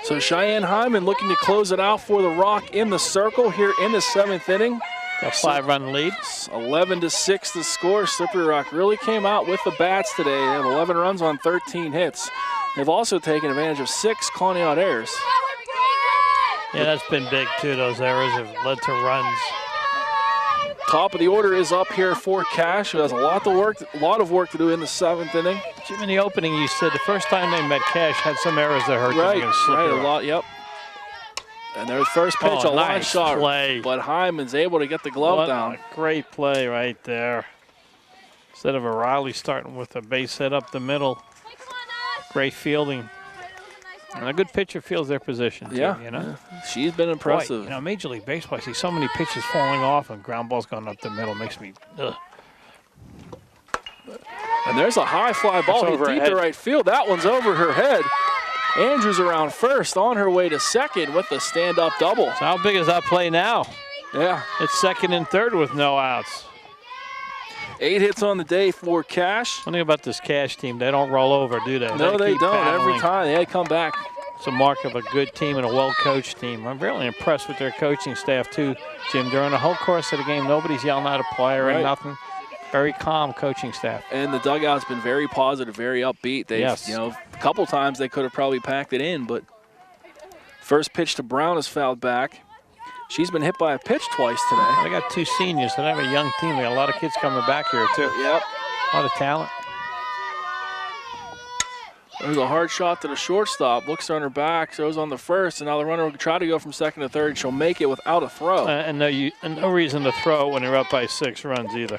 So Cheyenne Hyman looking to close it out for the Rock in the circle here in the 7th inning. A 5-run lead. 11-6 the score. Slippery Rock really came out with the bats today. They have 11 runs on 13 hits. They've also taken advantage of 6 Conneaut errors. Yeah, that's been big too. Those errors have led to runs. Top of the order is up here for Cash, who has a lot of work to do in the 7th inning. Jim, in the opening, you said the first time they met, Cash had some errors that hurt them against Slippery Right, Rock. a lot, yep. And their first pitch, a line nice shot, play. but Hyman's able to get the glove down. A great play right there. Instead of a Riley starting with a base hit up the middle, great fielding. And a good pitcher fields their position, too, Yeah, she's been impressive. Boy, Major League Baseball, I see so many pitches falling off and ground balls going up the middle. Makes me, ugh. And there's a high fly ball hit deep to right field. That one's over her head. Andrews around first, on her way to second with the stand-up double. So how big is that play now? Yeah. It's 2nd and 3rd with no outs. 8 hits on the day for Cash. One thing about this Cash team, they don't roll over, do they? No, they keep don't. battling. Every time they come back. It's a mark of a good team and a well-coached team. I'm really impressed with their coaching staff, too, Jim. During the whole course of the game, nobody's yelling at a player or nothing. Very calm coaching staff. And the dugout's been very positive, very upbeat. They've, a couple times they could have probably packed it in, but first pitch to Brown is fouled back. She's been hit by a pitch twice today. They got 2 seniors, so they have a young team. They got a lot of kids coming back here, too. Yep. A lot of talent. There's a hard shot to the shortstop. Looks on her back, throws on the first, and now the runner will try to go from 2nd to 3rd. She'll make it without a throw. And no reason to throw when you're up by 6 runs either.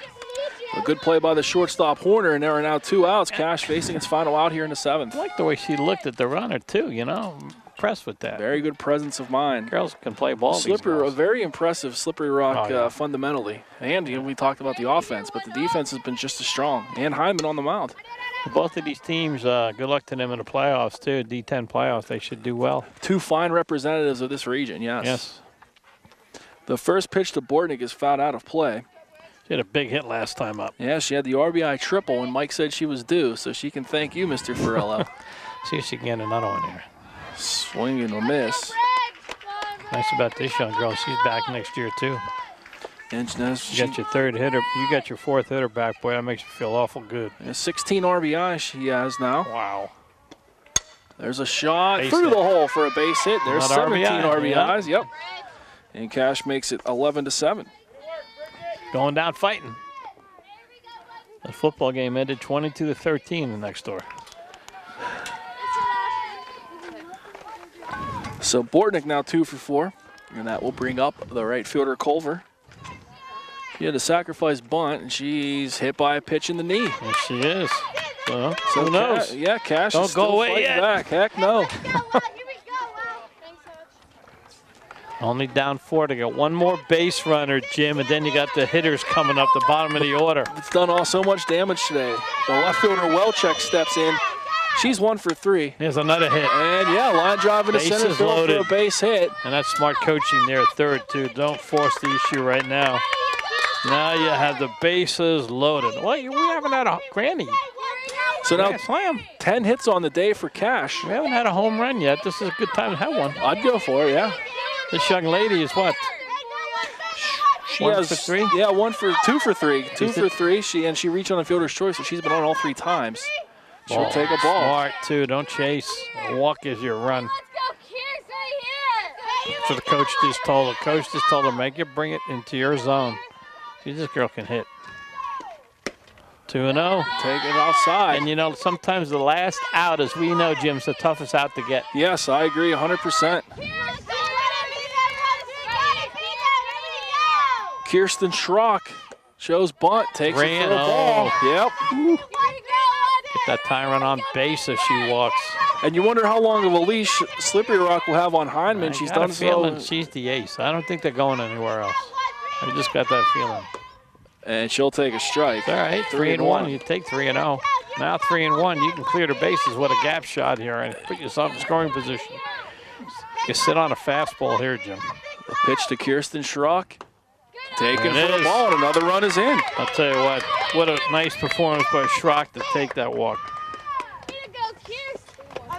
A good play by the shortstop Horner, and there are now 2 outs. Cash facing its final out here in the 7th. I like the way she looked at the runner, too, Impressed with that. Very good presence of mind. Girls can play ball. A very impressive Slippery Rock fundamentally. And we talked about the offense, but the defense has been just as strong. And Hyman on the mound. Both of these teams, good luck to them in the playoffs, too. D10 playoffs, they should do well. 2 fine representatives of this region, yes. Yes. The first pitch to Bortnick is fouled out of play. She had a big hit last time up. Yeah, she had the RBI triple, and Mike said she was due, so she can thank you, Mr. Fiorillo. See if she can get another one here. Swing and a miss. Nice about this young girl. She's back next year, too. And You got your third hitter. You got your fourth hitter back, boy. That makes you feel awful good. 16 RBI she has now. Wow. There's a shot Base through hit. the hole for a base hit. There's Another 17 RBI, RBIs. Yep. And Cash makes it 11-7. Going down fighting. The football game ended 22-13 the next door. So Bortnick now 2 for 4, and that will bring up the right fielder Culver. She had a sacrifice bunt, and she's hit by a pitch in the knee. Yes, she is. So So who knows? Cash Don't is go still away fighting yet. back. Heck no. Only down 4 to get one more base runner, Jim, and then you got the hitters coming up the bottom of the order. It's done so much damage today. The left fielder Welchek steps in. She's 1 for 3. Here's another hit. And line drive into center Bases field loaded. for a base hit. And that's smart coaching there at third, too. Don't force the issue right now. Now you have the bases loaded. Well, we haven't had a granny. So now Grand slam. 10 hits on the day for Cash. We haven't had a home run yet. This is a good time to have one. I'd go for it, yeah. This young lady is what? She 1 has for 3? Yeah, 2 for 3. 2 for 3. She reached on a fielder's choice, so she's been on all 3 times. She'll take a ball. Smart, too. Don't chase. A walk is your run. That's what the coach just told her. Coach just told her, make it, bring it into your zone. See, this girl can hit. 2-0. Take it outside. And, you know, sometimes the last out, as we know, Jim, is the toughest out to get. Yes, I agree 100%. Kirsten Schrock shows bunt, takes it for a ball. Yep. Get that time run on base as she walks. And you wonder how long of a leash Slippery Rock will have on Hyndman. She's done so. She's the ace. I don't think they're going anywhere else. I just got that feeling. And she'll take a strike. All right, 3-1. You take 3-0. Now 3-1. You can clear the bases with a gap shot here and put yourself in scoring position. You sit on a fastball here, Jim. The pitch to Kirsten Schrock. Taken There it for the is. ball, and another run is in. I'll tell you what a nice performance by Schrock to take that walk.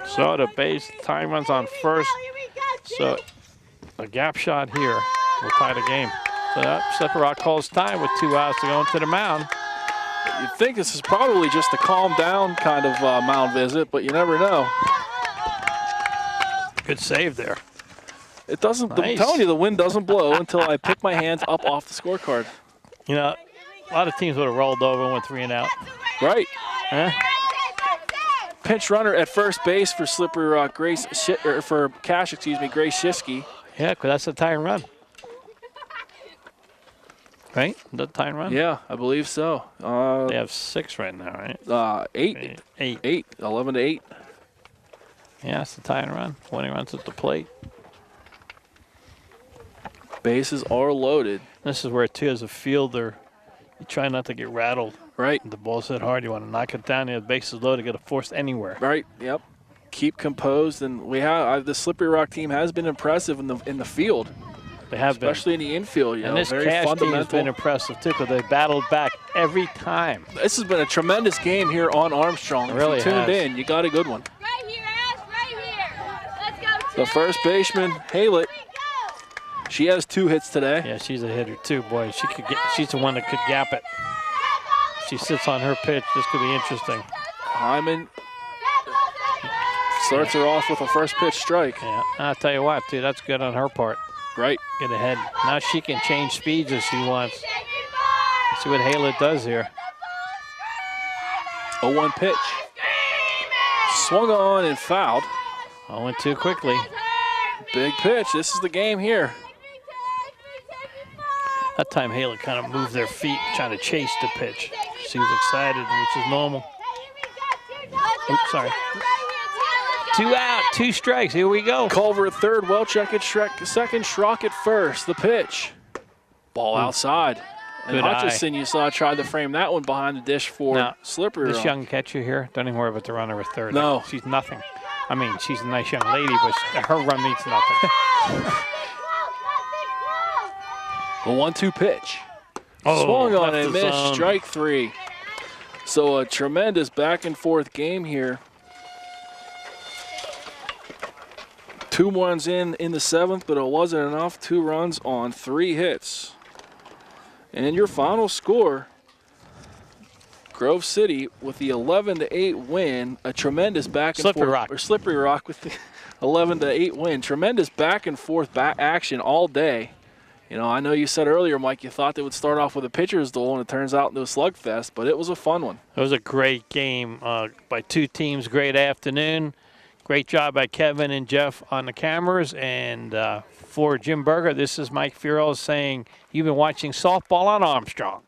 So the base time runs on first. So a gap shot here will tie the game. So that Slippery Rock calls time with 2 outs to go into the mound. You'd think this is probably just a calm down kind of mound visit, but you never know. Good save there. It doesn't. Nice. I'm telling you, the wind doesn't blow until I pick my hands up off the scorecard. You know, a lot of teams would have rolled over and went 3 and out. Right. Huh? Pinch runner at first base for Slippery Rock, Grace Shifsky. Yeah, because that's a tie and run. Right? The tie and run? Yeah, I believe so. They have 6 right now, right? 8. 8. 11-8. Yeah, it's the tie and run. 20 runs at the plate. Bases are loaded. This is where, too, as a fielder, you try not to get rattled. Right. The ball's hit hard. You want to knock it down. You have bases loaded. Get it forced anywhere. Right. Yep. Keep composed, and we have the Slippery Rock team has been impressive in the field. They have been. Especially in the infield. You And know, this very Cash team fundamental. has been impressive, too, because they battled back every time. This has been a tremendous game here on Armstrong. It really if you tuned has. in, you got a good one. Right here, Ash, right here. Let's go. The first baseman, Haylett, she has 2 hits today. Yeah, she's a hitter, too. Boy, she's the one that could gap it. She sits on her pitch. This could be interesting. Hyman starts her off with a first pitch strike. Yeah, I'll tell you what, too. That's good on her part. Right. Get ahead. Now she can change speeds if she wants. Let's see what Haylett does here. 0-1 pitch. Swung on and fouled. I went too quickly. Big pitch. This is the game here. That time Haylett kind of moved their feet trying to chase the pitch. She was excited, which is normal. Oops, sorry. 2 out, 2 strikes. Here we go. Culver at third, Welchek at second, Schrock at first. The pitch. Ball outside. And Good eye. Hutchison, you saw, tried to frame that one behind the dish for Now, Slippery This Rock. young catcher here, don't even worry about the runner with third. No. She's nothing. I mean, she's a nice young lady, but her run means nothing. The 1-2 pitch. Oh, Swung on left and the missed, zone. strike 3. So a tremendous back and forth game here. 2 runs in the 7th, but it wasn't enough. 2 runs on 3 hits. And your final score, Grove City with the 11-8 win, a tremendous back and Slippery forth. Rock. Or Slippery Rock with the 11-8 win. Tremendous back and forth action all day. You know, I know you said earlier, Mike, you thought they would start off with a pitcher's duel, and it turns out into a slugfest, but it was a fun one. It was a great game by 2 teams. Great afternoon. Great job by Kevin and Jeff on the cameras. And for Jim Berger, this is Mike Fiorillo saying you've been watching softball on Armstrong.